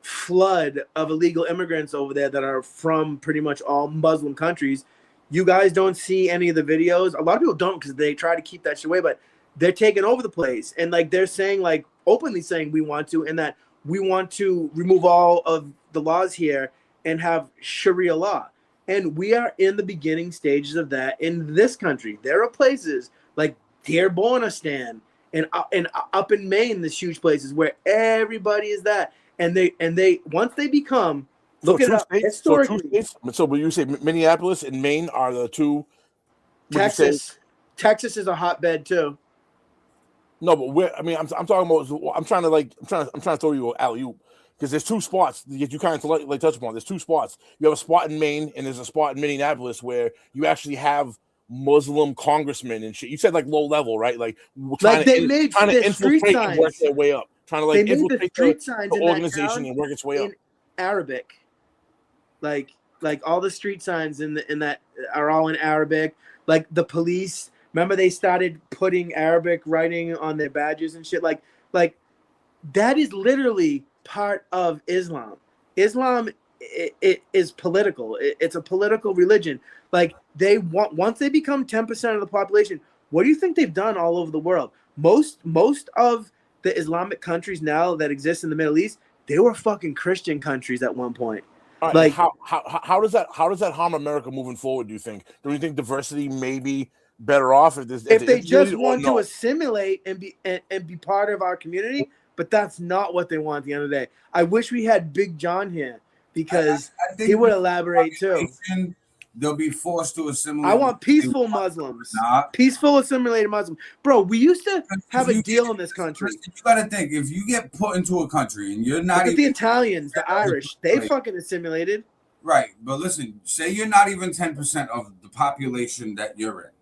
flood of illegal immigrants over there that are from pretty much all Muslim countries, you guys don't see any of the videos. A lot of people don't because they try to keep that shit away, but they're taking over the place. And like they're saying, like openly saying we want to, and that we want to remove all of the laws here and have Sharia law. And we are in the beginning stages of that in this country. There are places like Dearbornistan and up in Maine, there's huge places where everybody is that. And they once they become look it up historically. So when you say Minneapolis and Maine are the two, Texas is a hotbed too. No, but where? I mean, I'm talking about. I'm trying to throw you an alley-oop because there's two spots that you kind of like touch upon. There's two spots. You have a spot in Maine and there's a spot in Minneapolis where you actually have Muslim congressmen and shit. You said like low level, right? Like trying to infiltrate and work their way up. Trying to like infiltrate the organization and work its way up. Arabic, like all the street signs in that are all in Arabic. Like the police, remember they started putting Arabic writing on their badges and shit. Like that is literally part of Islam. Islam it is political. It's a political religion. Like they want once they become 10% of the population. What do you think they've done all over the world? Most of the Islamic countries now that exist in the Middle East, they were fucking Christian countries at one point. Right, like how does that harm America moving forward? Do you think? Do you think diversity may be better off if they just want to assimilate and be part of our community? But that's not what they want at the end of the day. I wish we had Big John here because he would elaborate too. They'll be forced to assimilate. I want peaceful Muslims. Peaceful assimilated Muslims. Bro, we used to have a deal in this country. You gotta think, if you get put into a country and you're not Look at the Italians, the Irish, they fucking assimilated. Right. But listen, say you're not even 10% of the population that you're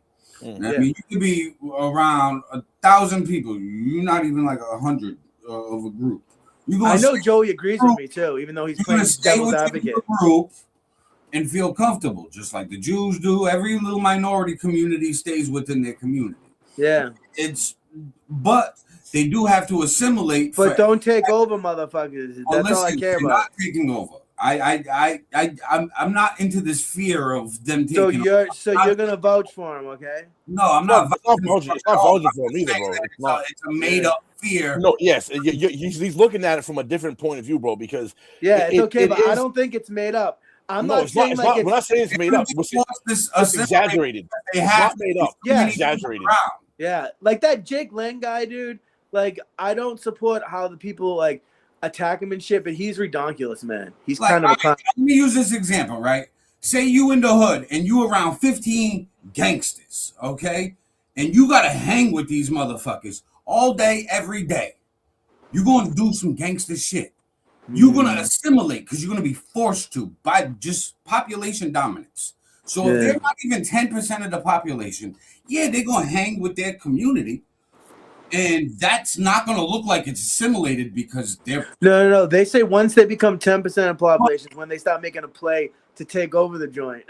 in. I mean, you could be around 1,000 people. You're not even like 100 of a group. I know Joey agrees with me too, even though he's playing devil's advocate. Group and feel comfortable, just like the Jews do. Every little minority community stays within their community. Yeah. But they do have to assimilate. But don't take over, motherfuckers. That's all I care about. Not taking over. I'm not into this fear of them taking over. So you're gonna vouch for him, okay? No, I'm not. It's not vouching for him either, bro. It's a made up fear. No, yes, he's looking at it from a different point of view, bro. Because it's okay, but I don't think it's made up. I'm not saying we're not saying it's made up. It's exaggerated. It's not made up. Yeah, it's exaggerated. Yeah, like that Jake Lang guy, dude. Like, I don't support how the people like attack him and shit, but he's redonkulous, man. He's kind of a let me use this example, right? Say you in the hood and you around 15 gangsters, okay? And you gotta hang with these motherfuckers all day, every day. You're gonna do some gangster shit. You're going to assimilate because you're going to be forced to by just population dominance. So if they're not even 10% of the population, they're going to hang with their community. And that's not going to look like it's assimilated because they're... No. They say once they become 10% of the population, when they start making a play to take over the joint.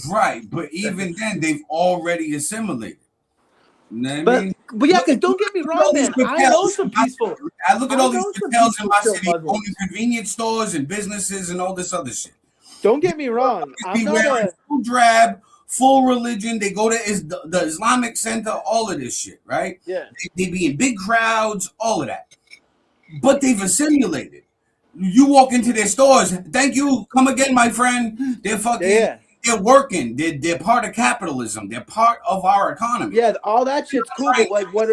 Right. But even then, they've already assimilated. You know what I mean? But yeah, because don't get me wrong, man. I know some peaceful. I look at all these hotels in my city, owning convenience stores and businesses and all this other shit. Don't get me wrong. I'm not full drab, full religion. They go to the Islamic Center, all of this shit, right? Yeah. They be in big crowds, all of that. But they've assimilated. You walk into their stores. Thank you. Come again, my friend. They're fucking... Yeah. They're working. They're part of capitalism. They're part of our economy. Yeah, all that shit's cool. But like, what?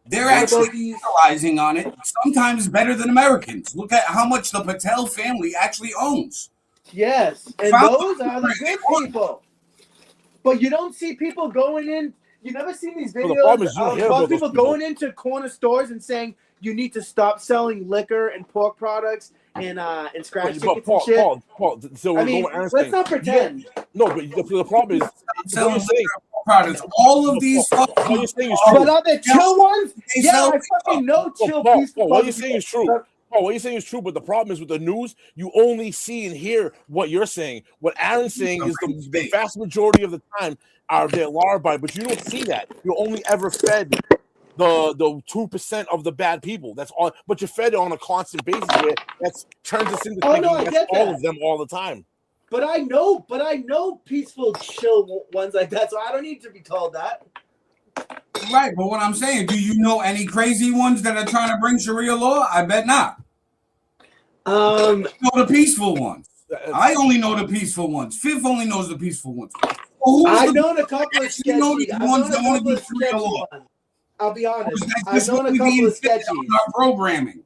They're actually capitalizing on it, sometimes better than Americans. Look at how much the Patel family actually owns. Yes, and those are the good people. But you don't see people going in. You never seen these videos of people going into corner stores and saying you need to stop selling liquor and pork products and scratch tickets and shit. Paul, so I mean, let's not pretend. No, but the problem is selling products. All of these. What you're saying is But true. are the chill ones? Yeah, I fucking know chill peaceful. What you're saying is true. Paul, what you're saying is true, but the problem is with the news, you only see and hear what you're saying. What Aaron's saying is the vast majority of the time are they're law-abiding, but you don't see that. You're only ever fed the 2% of the bad people. That's all. But you're fed on a constant basis where that turns us into thinking that's all of them all the time. But I know peaceful, chill ones like that, so I don't need to be told that. Right, but what I'm saying, do you know any crazy ones that are trying to bring Sharia law? I bet not. I know the peaceful ones. I only know the peaceful ones. Fifth only knows the peaceful ones. I've known a couple of sketchy ones. I'll be honest. I've known a couple of sketchies. Programming.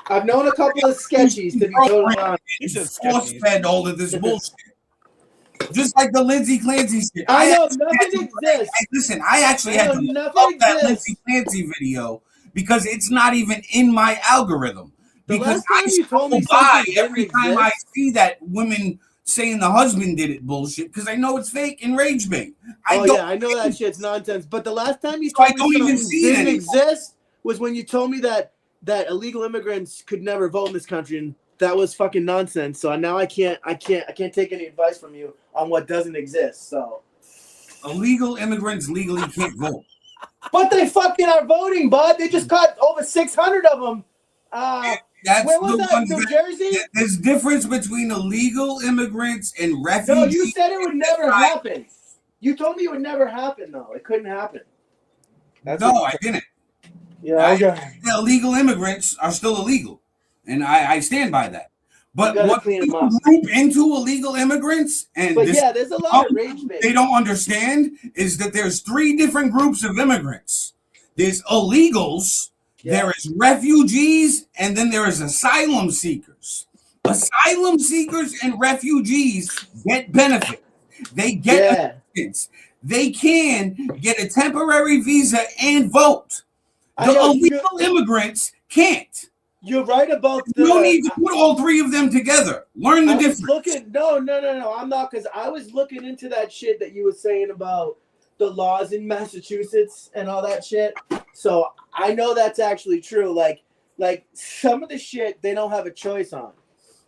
I've known a couple of sketchies to be totally honest. Force-fed all of this bullshit. Just like the Lindsay Clancy shit. I know nothing exists. Listen, I actually had to look up that Lindsay Clancy video because it's not even in my algorithm. Because I scroll by every time I see that women saying the husband did it bullshit because I know it's fake and rage bait. I know that shit's nonsense. But the last time you told me something didn't exist was when you told me that illegal immigrants could never vote in this country, and that was fucking nonsense. So now I can't take any advice from you on what doesn't exist. So illegal immigrants legally can't vote. But they fucking are voting, bud. They just caught over 600 of them. Where was that? New Jersey? There's difference between illegal immigrants and refugees. No, you said it would never happen. You told me it would never happen, though. It couldn't happen. No, I didn't. Yeah, okay. The illegal immigrants are still illegal, and I stand by that. But what people group into illegal immigrants, and there's a lot of rage bait. They don't understand is that there's three different groups of immigrants. There's illegals, there is refugees, and then there is asylum seekers. Asylum seekers and refugees get benefits. They get benefits. They can get a temporary visa and vote. The illegal immigrants can't. You're right about you don't need to put all three of them together. Learn the difference. No. I'm not, because I was looking into that shit that you were saying about the laws in Massachusetts and all that shit. So I know that's actually true. Like some of the shit they don't have a choice on.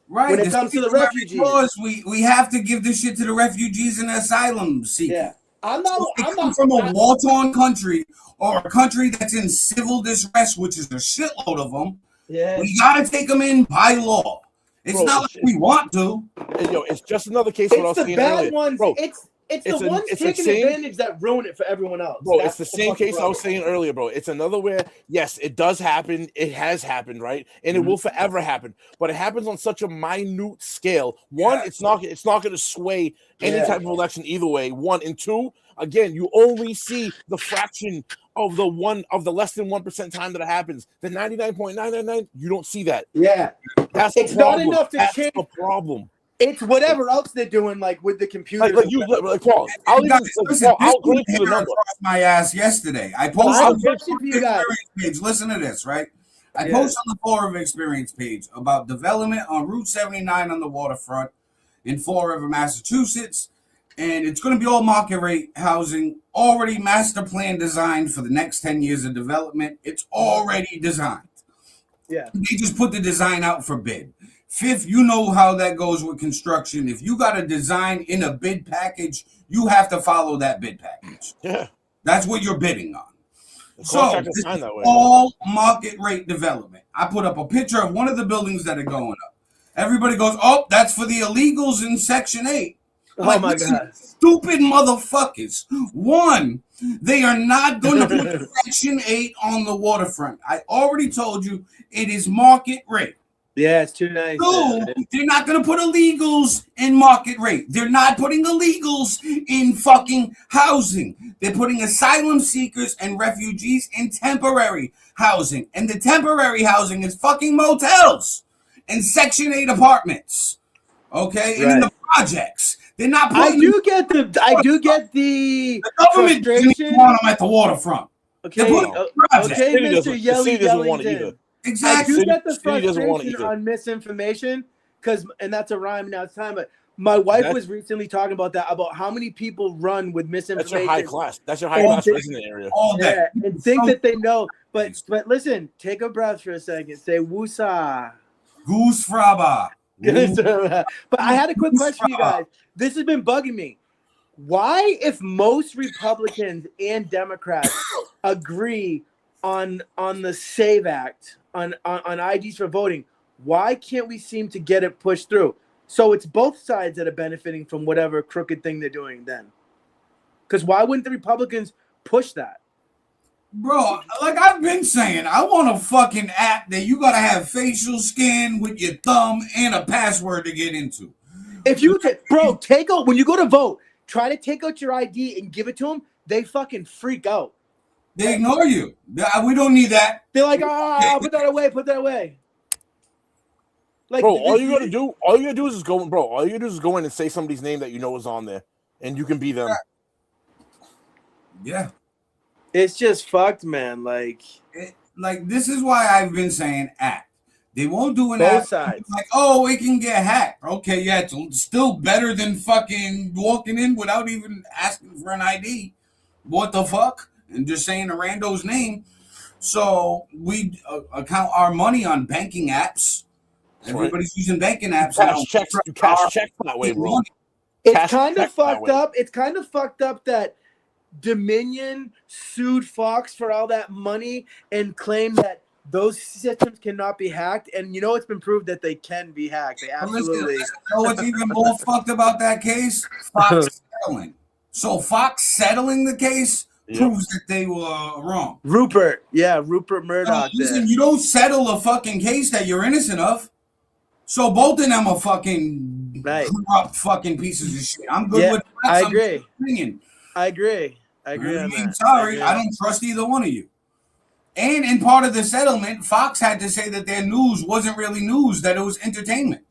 Right. When it comes to the refugees, laws, we have to give this shit to the refugees and asylum seekers. Yeah. I'm not from a war-torn country or a country that's in civil distress, which is a shitload of them. Yeah. We gotta take them in by law. It's not like we want to. It's just another case of what I was saying earlier. Ones, bro, it's the ones taking advantage that ruin it for everyone else. Bro, it's the same case I was saying earlier, bro. It's another where, yes, it does happen. It has happened, right? And it will forever happen. But it happens on such a minute scale. One, it's not going to sway any type of election either way. One. And two, again, you only see the fraction of the less than 1% time that it happens. The 99.999, you don't see that. Yeah. That's it's the problem. Not enough to change the problem. It's whatever else they're doing, like with the computer. Like Paul, I'll go into the number. My ass yesterday. I posted on the Experience page. Listen to this, right? I posted on the Forum of Experience page about development on Route 79 on the waterfront in Fall River, Massachusetts, and it's going to be all market rate housing, already master plan designed for the next 10 years of development. It's already designed. Yeah, they just put the design out for bid. Fifth, you know how that goes with construction. If you got a design in a bid package, you have to follow that bid package. Yeah. That's what you're bidding on. So this is all market rate development. I put up a picture of one of the buildings that are going up. Everybody goes, oh, that's for the illegals in Section 8. Oh, my God. Stupid motherfuckers. One, they are not going to put Section 8 on the waterfront. I already told you it is market rate. Yeah, it's too nice. Two, they're not going to put illegals in market rate. They're not putting illegals in fucking housing. They're putting asylum seekers and refugees in temporary housing. And the temporary housing is fucking motels and Section 8 apartments. Okay? And in the projects. They're not putting... I do get the government doesn't want them at the waterfront. Okay, Mr. Yelly Yellington. Exactly. I do get the frustration on misinformation, and that's a rhyme now. It's time. But my wife was recently talking about that, about how many people run with misinformation. That's your high class. That's your high class resident area. Yeah, and think that they know. But listen, take a breath for a second. Say woosah. Goose fraba. But I had a quick question for you guys. This has been bugging me. Why, if most Republicans and Democrats agree on the SAVE Act, on IDs for voting, why can't we seem to get it pushed through? So it's both sides that are benefiting from whatever crooked thing they're doing then. Because why wouldn't the Republicans push that? Bro, like I've been saying, I want a fucking app that you gotta have facial scan with your thumb and a password to get into. If you take out when you go to vote, try to take out your ID and give it to them, they fucking freak out. They ignore you. We don't need that. They're like, put that away. Like, bro, all you gotta do is go in and say somebody's name that you know is on there, and you can be them. Yeah. It's just fucked, man. Like this is why I've been saying act. They won't do an app. Sides. Like, oh, it can get hacked. Okay, yeah, it's still better than fucking walking in without even asking for an ID. What the fuck? And just saying a rando's name. So we account our money on banking apps. Everybody's using banking apps. You cash checks that way, bro. It's kind of fucked up. It's kind of fucked up that Dominion sued Fox for all that money and claimed that those systems cannot be hacked. And you know, it's been proved that they can be hacked. They absolutely. You know what's even more fucked about that case? Fox settling. So Fox settling the case proves that they were wrong. Rupert Murdoch. Listen, you don't settle a fucking case that you're innocent of. So both of them are fucking corrupt fucking pieces of shit. I'm good with that. I agree. I agree on that. Sorry, I don't trust either one of you. And in part of the settlement, Fox had to say that their news wasn't really news, that it was entertainment.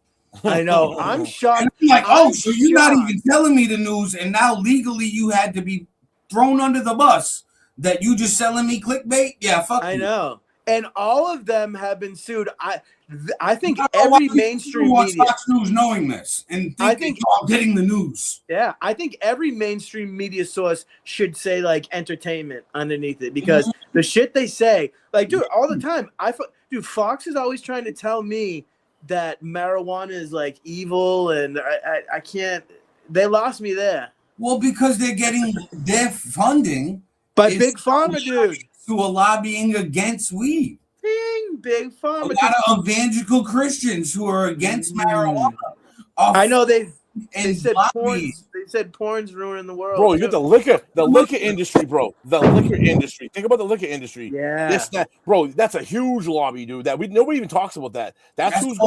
I know. I'm shocked. And I'm like, so you're not even telling me the news, and now legally you had to be thrown under the bus that you just selling me clickbait? Yeah, fuck you. I know. And all of them have been sued. I think every mainstream media, Fox News knowing this, and I think y'all getting the news. Yeah, I think every mainstream media source should say like entertainment underneath it, because the shit they say, like, dude, all the time. Fox is always trying to tell me that marijuana is like evil, and I can't. They lost me there. Well, because they're getting their funding by Big Pharma, dude, to a lobbying against weed. Big Pharma. A lot of evangelical Christians who are against marijuana. I know they said porn's ruining the world. Bro, you get the liquor industry, bro. The liquor industry. Think about the liquor industry. Yeah. Bro, that's a huge lobby, dude. Nobody even talks about that. That's who's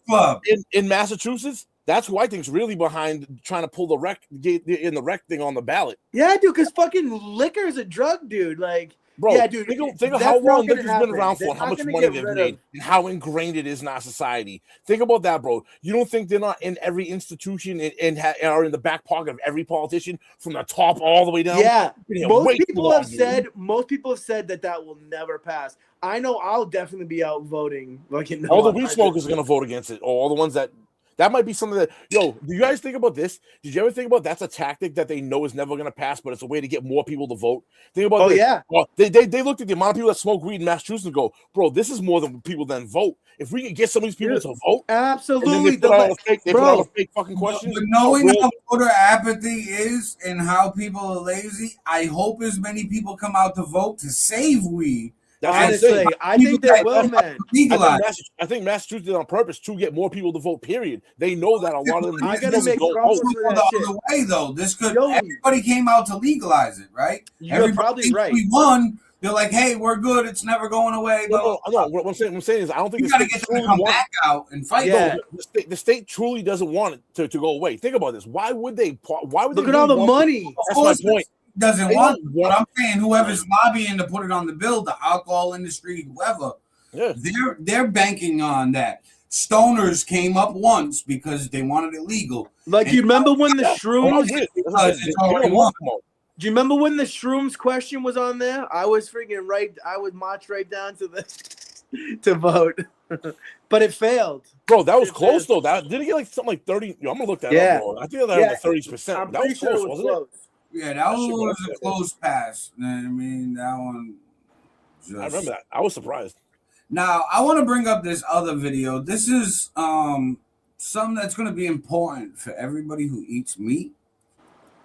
club in Massachusetts. That's who I think's really behind trying to pull the rec thing on the ballot. Yeah, dude, because fucking liquor is a drug, dude. Like, bro, yeah, dude. Think of how long liquor's been around for, and how much money they've made, and how ingrained it is in our society. Think about that, bro. You don't think they're not in every institution and are in the back pocket of every politician from the top all the way down? Yeah, most people have said that will never pass. I know I'll definitely be out voting. All the weed smokers are gonna vote against it. All the ones that might be something that, do you guys think about this? Did you ever think about that's a tactic that they know is never going to pass, but it's a way to get more people to vote? Think about this. Yeah. Well, they looked at the amount of people that smoke weed in Massachusetts and go, bro, this is more than people than vote. If we can get some of these people to vote, absolutely. They put out a fake fucking question. But knowing how voter apathy is and how people are lazy, I hope as many people come out to vote to save weed. Honestly, I think they will, man. I think Massachusetts did on purpose to get more people to vote. Period. They know that a lot of them. I gotta make the other way though. This could everybody came out to legalize it, right? You're probably right. We won, They're like, hey, we're good. It's never going away. No. What I'm saying is, I don't think you the got to state get them to truly come wants. back out and fight. Yeah. No, the state truly doesn't want it to go away. Think about this. Why would they? Why would Look they at all the really want money. it? That's my point. Doesn't They want don't it. But I'm saying whoever's lobbying to put it on the bill, the alcohol industry, whoever, Yeah. they're banking on that. Stoners came up once because they wanted it legal. Like, And you remember when the Well, shrooms? that's it. because it's already won. Do you remember when the shrooms question was on there? I was freaking right. I would march right down to the to vote, but it failed. Bro, that was close though. That did it get like something like 30? I'm gonna look that up, bro. I think that was like 30%. I'm That pretty was sure close, it was wasn't close. Yeah, that was a close pass. You know what I mean? That one. I remember that. I was surprised. Now, I want to bring up this other video. This is something that's going to be important for everybody who eats meat.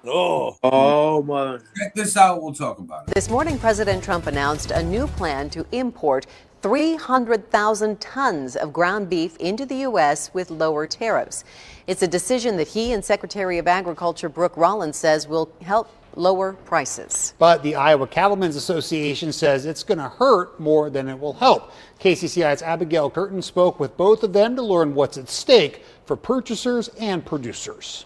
Oh, mother. Check this out. We'll talk about it. This morning, President Trump announced a new plan to import 300,000 tons of ground beef into the U.S. with lower tariffs. It's a decision that he and Secretary of Agriculture Brooke Rollins says will help lower prices. But the Iowa Cattlemen's Association says it's going to hurt more than it will help. KCCI's Abigail Curtin spoke with both of them to learn what's at stake for purchasers and producers.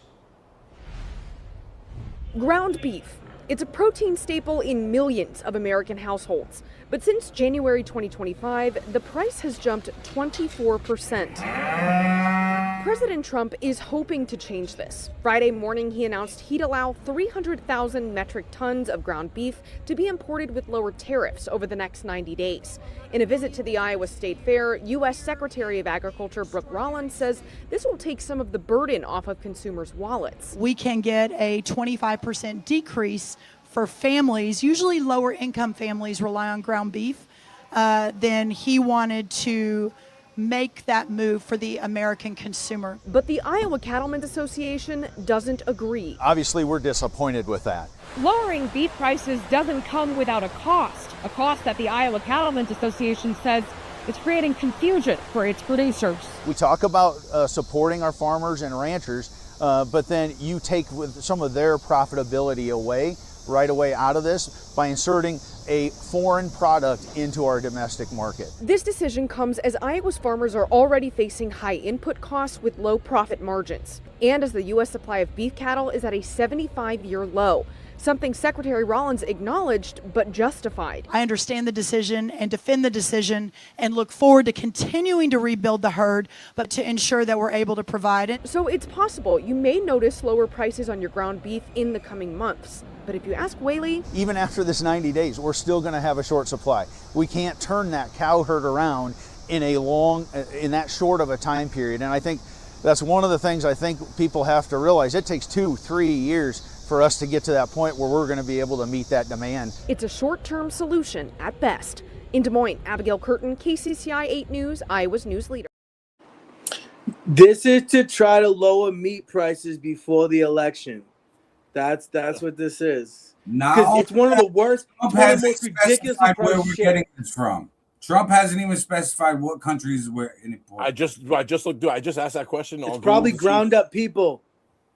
Ground beef. It's a protein staple in millions of American households. But since January 2025, the price has jumped 24%. President Trump is hoping to change this. Friday morning, he announced he'd allow 300,000 metric tons of ground beef to be imported with lower tariffs over the next 90 days. In a visit to the Iowa State Fair, U.S. Secretary of Agriculture Brooke Rollins says this will take some of the burden off of consumers' wallets. We can get a 25% decrease for families, usually lower income families rely on ground beef. Then he wanted to make that move for the American consumer. But the Iowa Cattlemen's Association doesn't agree. Obviously, we're disappointed with that. Lowering beef prices doesn't come without a cost that the Iowa Cattlemen's Association says is creating confusion for its producers. We talk about supporting our farmers and ranchers, but then you take some of their profitability away right away out of this by inserting a foreign product into our domestic market. This decision comes as Iowa's farmers are already facing high input costs with low profit margins, and as the U.S. supply of beef cattle is at a 75-year low, something Secretary Rollins acknowledged but justified. I understand the decision and defend the decision and look forward to continuing to rebuild the herd, but to ensure that we're able to provide it. So it's possible you may notice lower prices on your ground beef in the coming months. But if you ask Whaley, even after this 90 days, we're still going to have a short supply. We can't turn that cow herd around in that short of a time period. And I think that's one of the things I think people have to realize. It takes 2-3 years for us to get to that point where we're going to be able to meet that demand. It's a short-term solution at best. In Des Moines, Abigail Curtin, KCCI 8 News, Iowa's news leader. This is to try to lower meat prices before the election. That's what this is. Because it's one of the worst, Trump one of hasn't the most ridiculously specified where priced we're shit. getting this from. Trump hasn't even specified what countries we're importing. I just looked. I just asked that question. It's probably ground up people.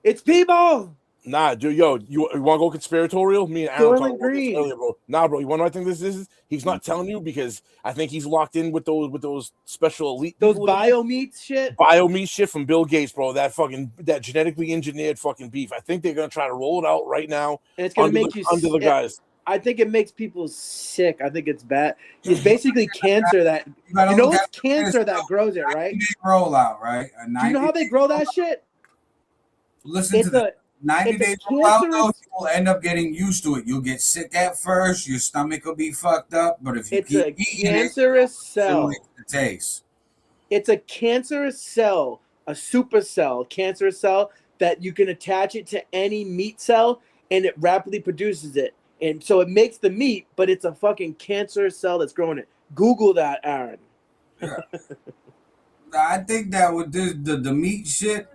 It's people. Nah, dude, yo, you want to go conspiratorial? Me and Aaron talked about this earlier, bro. Nah, bro, you want to know what I think this is? He's not telling you because I think he's locked in with those special elite, those bio meat shit from Bill Gates, bro. That genetically engineered fucking beef. I think they're gonna try to roll it out right now. And it's gonna make you under the guys. I think it makes people sick. I think it's bad. It's basically cancer that it's cancer that grows it, right? Rollout, right? Do you know how they grow that shit? Listen to that. 90 days rollout, though, you will end up getting used to it. You'll get sick at first. Your stomach will be fucked up. But if you keep eating cancerous cell. The taste. It's a cancerous cell, a supercell, cancerous cell that you can attach it to any meat cell, and it rapidly produces it. And so it makes the meat, but it's a fucking cancerous cell that's growing it. Google that, Aaron. Yeah. I think that with the meat shit,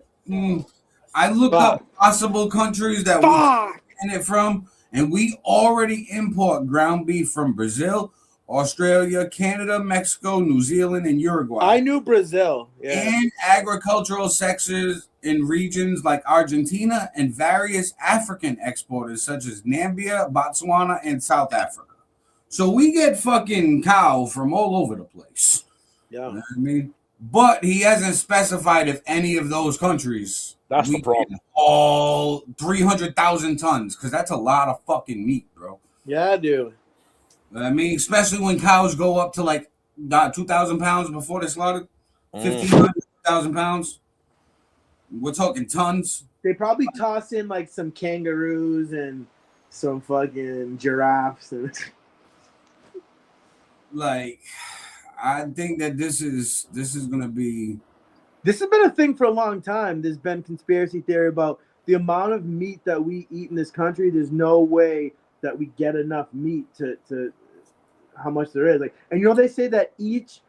I looked up possible countries that we're getting it from, and we already import ground beef from Brazil, Australia, Canada, Mexico, New Zealand, and Uruguay. I knew Brazil. Yeah. And agricultural sectors in regions like Argentina and various African exporters such as Namibia, Botswana, and South Africa. So we get fucking cow from all over the place. Yeah. You know what I mean? But he hasn't specified if any of those countries. That's the problem. All 300,000 tons, because that's a lot of fucking meat, bro. Yeah, dude. I mean, especially when cows go up to like 2,000 pounds before they're slaughtered, 1,500 pounds. We're talking tons. They probably toss in like some kangaroos and some fucking giraffes and Like, I think that this is gonna be. This has been a thing for a long time. There's been conspiracy theory about the amount of meat that we eat in this country. There's no way that we get enough meat to how much there is. Like, and you know, they say that each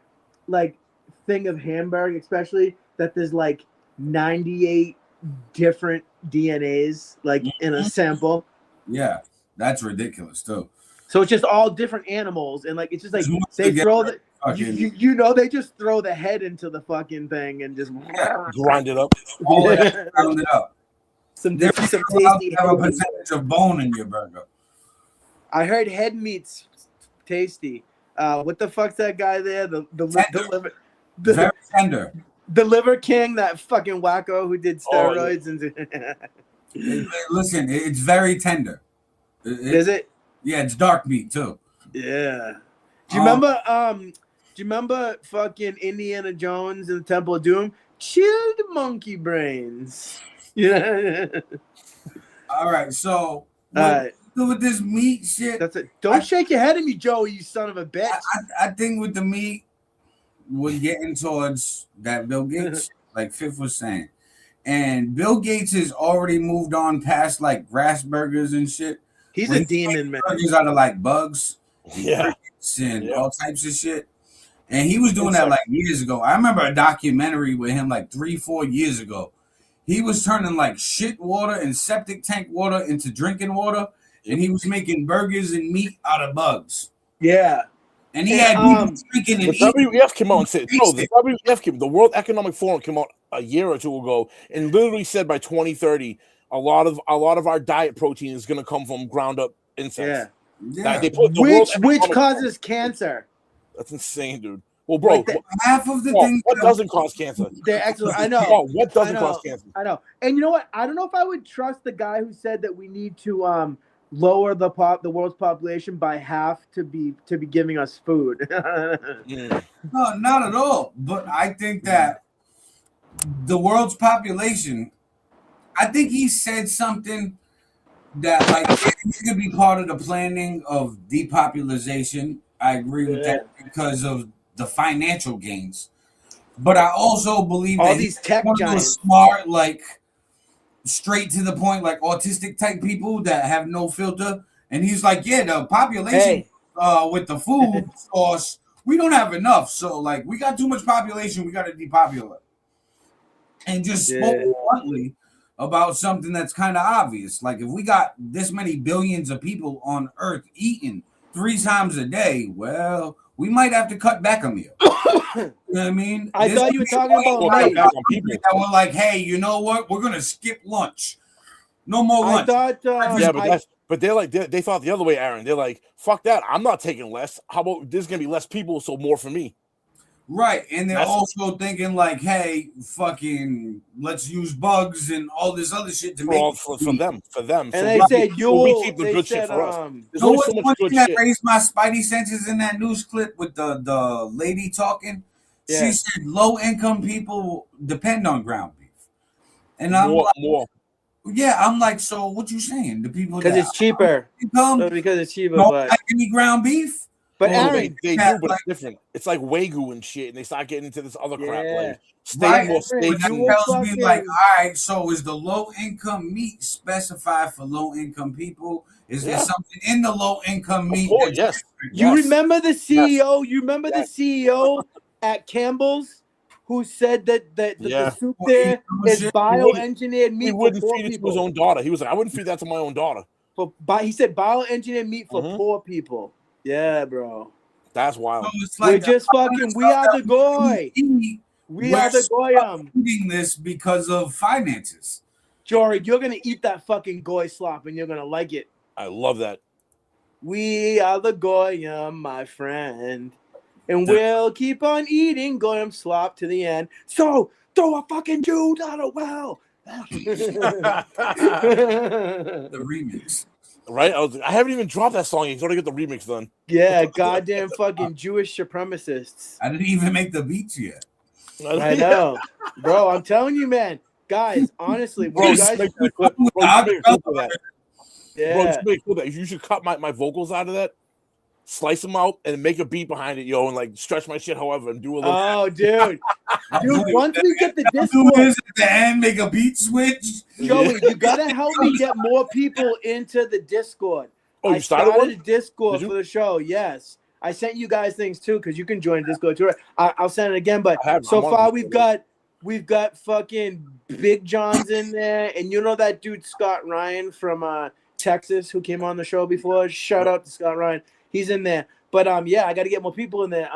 like thing of hamburger, especially, that there's like 98 different DNAs like in a sample. Yeah, that's ridiculous too. So it's just all different animals, and like it's just like they throw the you know, they just throw the head into the fucking thing and just grind it up. Grind it up. Some tasty. Have a percentage of bone in your burger. I heard head meat's tasty. What the fuck's that guy there? The liver, very tender. The Liver King, that fucking wacko who did steroids Listen, it's very tender. Is it? Yeah, it's dark meat too. Yeah. Do you remember fucking Indiana Jones and the Temple of Doom? Chilled monkey brains. Yeah. All right, so with this meat shit. That's it. Don't shake your head at me, Joey, you son of a bitch. I think with the meat, we're getting towards that Bill Gates shit, like Fifth was saying. And Bill Gates has already moved on past like grass burgers and shit. He's a demon, man. Burgers out of like bugs, and all types of shit. And he was doing that like years ago. I remember a documentary with him like 3-4 years ago. He was turning like shit water and septic tank water into drinking water, and he was making burgers and meat out of bugs. Yeah. And he had people drinking and the WEF came out and said, no, the WEF came, the World Economic Forum came out a year or two ago and literally said by 2030, a lot of our diet protein is going to come from ground up insects. Yeah. They put which causes cancer. That's insane, dude. Well, bro, like half of the things what doesn't cause cancer? They're excellent. I know. What doesn't cause cancer? I know. And you know what? I don't know if I would trust the guy who said that we need to lower the world's population by half to be giving us food. No, not at all. But I think that the world's population, I think he said something that like it could be part of the planning of depopulation. I agree with that because of the financial gains. But I also believe all that these tech giants, smart, like straight to the point, like autistic type people that have no filter. And he's like, yeah, the population with the food source, we don't have enough. So like we got too much population, we got to depopulate. And just spoke bluntly about something that's kind of obvious. Like if we got this many billions of people on Earth eating 3 times a day, well, we might have to cut back a meal. You know what I mean? I thought you were talking about people that were like, hey, you know what? We're gonna skip lunch. No more lunch. I thought, but they're like they thought the other way, Aaron. They're like, fuck that. I'm not taking less. How about there's gonna be less people, so more for me. Right, and they're also thinking like, hey, fucking, let's use bugs and all this other shit to make for them. And they said we keep the good shit for us. There's know only what's so much one good thing that shit. raised my spidey senses in that news clip with the lady talking? Yeah. She said low income people depend on ground beef, and I'm like, yeah, I'm like, so what you saying? The people because it's cheaper. Because it's cheaper. Don't But like any ground beef. But Aaron, Aaron, they do, but it's different. It's like Wagyu and shit, and they start getting into this other crap. Like steak, more steak. That tells me like, all right, so is the low income meat specified for low income people? Is there something in the low income meat? Yes. You remember the CEO? You remember the CEO at Campbell's who said that the soup there is bioengineered meat? He wouldn't feed it to his own daughter. He was like, I wouldn't feed that to my own daughter. He said bioengineered meat for poor people. Yeah, bro. That's wild. So like, we're just fucking. We are the goy. We are the goyim. Eating this because of finances. Jory, you're gonna eat that fucking goy slop, and you're gonna like it. I love that. We are the Goyim, my friend. And we'll keep on eating Goyim slop to the end. So throw a fucking Jew down a well. The remix. Right? I haven't even dropped that song yet. He's already got the remix done. Yeah, goddamn fucking Jewish supremacists. I didn't even make the beats yet. I know. Bro, I'm telling you, man. Guys, honestly, Bro, you guys... Yeah. Bro, you should cut my vocals out of that, slice them out, and make a beat behind it, yo, and like stretch my shit however and do a little. Oh, dude. Dude, once we get the Do Discord... this at the end, make a beat switch. Joey, you gotta help me get more people into the Discord. Oh, you started a one? Discord for the show. Yes, I sent you guys things too because you can join Discord too. I'll send it again. But so far we've got fucking Big John's in there, and you know that dude Scott Ryan from Texas who came on the show before. Shout out to Scott Ryan. He's in there. But yeah, I got to get more people in there.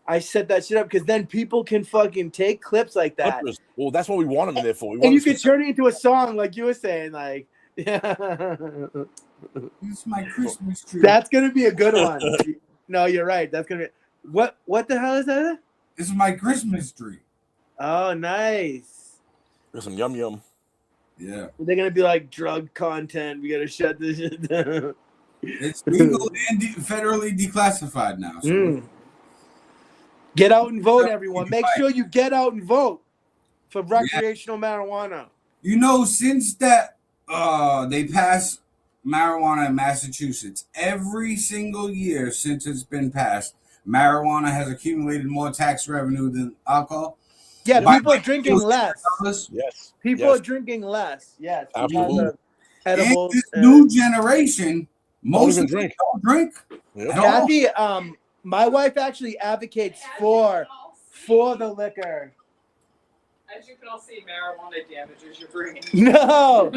I set that shit up because then people can fucking take clips like that. Well, that's what we want them in there for. And you can turn it into a song, like you were saying, like, yeah. It's my Christmas tree. That's gonna be a good one. No, you're right. That's gonna be what the hell is that? It's my Christmas tree. Oh, nice. There's some yum. Yeah. They're gonna be like drug content. We gotta shut this shit down. It's legal and federally declassified now. So. Get out and vote, everyone. Make sure you get out and vote for recreational marijuana. You know, since that they passed marijuana in Massachusetts, every single year since it's been passed, marijuana has accumulated more tax revenue than alcohol. Yeah, people are drinking less. Yes. People are drinking less. Yes. Absolutely. And this new generation, most of them don't drink. At all. Kathy, my wife actually advocates for the liquor. As you can all see, marijuana damages your brain. No,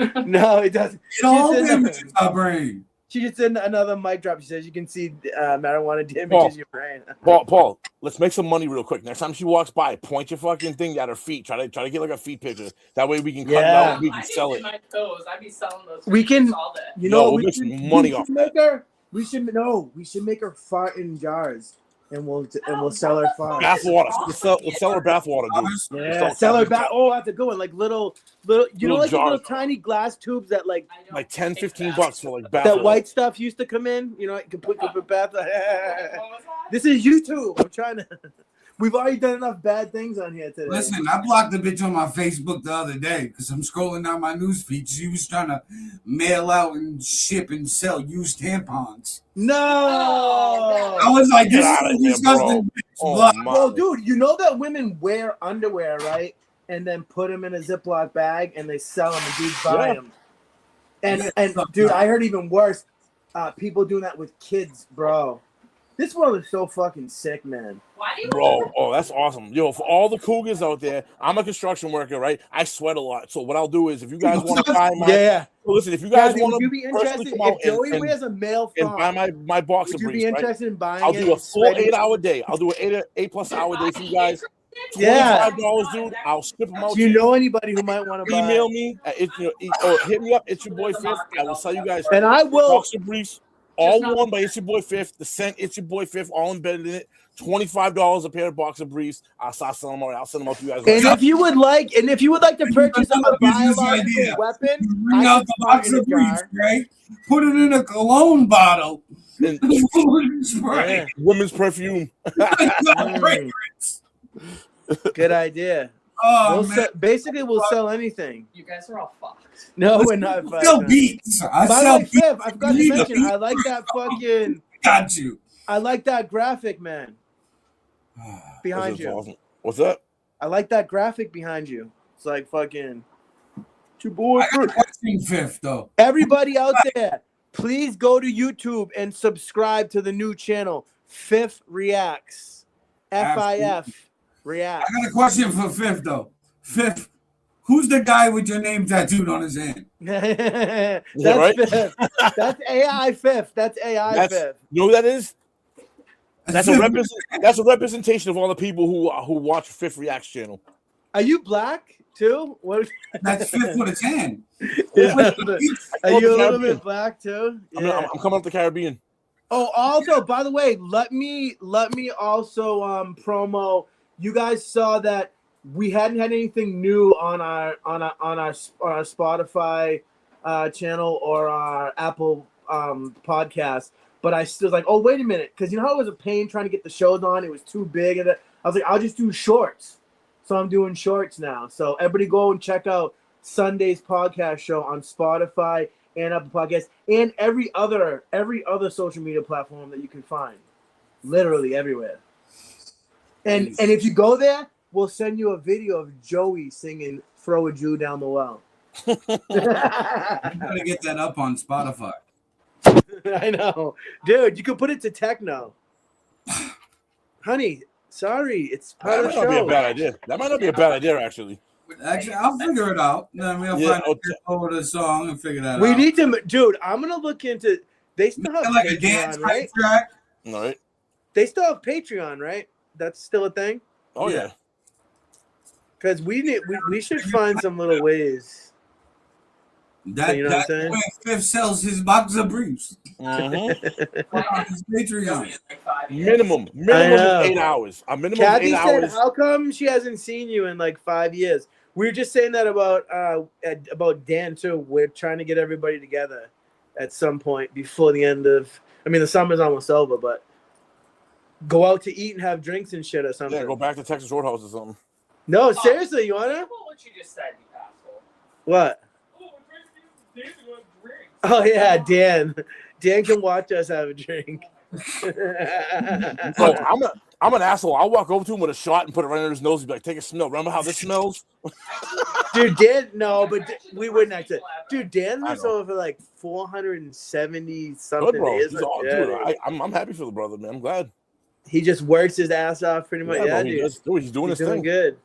it doesn't. It all damages our brain. She just did another mic drop. She says you can see marijuana damages your brain. Paul, let's make some money real quick. Next time she walks by, point your fucking thing at her feet. Try to get like a feet picture. That way we can cut it out and we can sell it. My toes. I'd be selling those. We can, all day. we'll make some money off that. We should make her fart in jars. And we'll sell her fart. Bathwater. Let's sell her bathwater, dude. Yeah, sell her bath. Oh, that's a good one. Like little, you know, like the little tiny glass tubes that like $10-15 for like bath. That white stuff used to come in. You know, you can put bath. This is YouTube. I'm trying to. We've already done enough bad things on here today. Listen, I blocked the bitch on my Facebook the other day because I'm scrolling down my news feed. She was trying to mail out and ship and sell used tampons. No, I was like, this is disgusting. Well, dude, you know that women wear underwear, right? And then put them in a Ziploc bag and they sell them and dudes buy them. And dude, I heard even worse. People doing that with kids, bro. This world is so fucking sick, man. Bro, that's awesome. Yo, for all the cougars out there, I'm a construction worker, right? I sweat a lot. So what I'll do is if you guys want to buy my listen, if you guys want to be interested if Joey wears a male and buy my boxer briefs, would you be interested in buying I'll do a full 8-hour day. I'll do an 8+ hour day for you guys. $25, dude. I'll skip them out. Do you know anybody who might want to buy? Email me or hit me up. It's your boy Fifth. I will sell you guys. And I will boxer briefs. All worn by It's Your Boy Fifth. The scent It's Your Boy Fifth, all embedded in it. $25 a pair of boxer briefs. I'll start selling them. I'll send them out to you guys. And if you would like to purchase a biological weapon, bring out the boxer briefs, right? Put it in a cologne bottle. And spray. Women's perfume. Good idea. Oh, basically, we'll sell anything. You guys are all fucked. No, we're not. Sell beats. By the way, Fib, I forgot to mention, I like that fucking. Got you. I like that graphic, man. Behind you. Awesome. What's that? I like that graphic behind you. It's like fucking. Your boy. Fifth though. Everybody out there, please go to YouTube and subscribe to the new channel, Fifth Reacts. FIF. React. I got a question for Fifth though. Fifth, who's the guy with your name tattooed on his hand? That's right? Fifth. That's AI Fifth. That's AI Fifth. You know who that is? That's a representation of all the people who watch Fifth Reacts channel. Are you black too? What? That's Fifth with a tan. Are you a little bit black too? I'm coming up the Caribbean. Oh, also, by the way, let me also promo. You guys saw that we hadn't had anything new on our Spotify channel or our Apple podcast, but I still was like, oh, wait a minute, because you know how it was a pain trying to get the shows on. It was too big, and I was like, I'll just do shorts. So I'm doing shorts now. So everybody go and check out SunDaze podcast show on Spotify and Apple Podcasts and every other social media platform that you can find. Literally everywhere. And if you go there, we'll send you a video of Joey singing Throw a Jew Down the Well. I'm gonna get that up on Spotify. I know. Dude, you could put it to techno. Honey, sorry, it's part of the show. That might not be a bad idea. That might not be a bad idea, actually. Actually, I'll figure it out. I mean, I'll find over the song and figure that out. We need to, dude. I'm gonna look into. They still have like Patreon, a dance right? track. All right. They still have Patreon, right? That's still a thing. Oh yeah. Because we should find some little ways. That's where Fifth sells his box of briefs. His Patreon. Minimum 8 hours. A minimum of 8 Kathy said, hours. "How come she hasn't seen you in like 5 years?" We were just saying that about Dan too. We're trying to get everybody together at some point before the end of. I mean, the summer's almost over, but go out to eat and have drinks and shit or something. Yeah, go back to Texas Roadhouse or something. No, seriously, you wanna? What you just said, you asshole. What? Oh yeah, Dan. Dan can watch us have a drink. Bro, I'm an asshole. I'll walk over to him with a shot and put it right under his nose and be like, take a smell. Remember how this smells? Dude, Dan, no, but we wouldn't actually. Dude, Dan lives over for like 470 something Good, bro. days. He's all, Yeah. dude, I'm happy for the brother, man. I'm glad. He just works his ass off pretty much. Yeah, Yeah, bro, dude. he's doing his doing thing. good.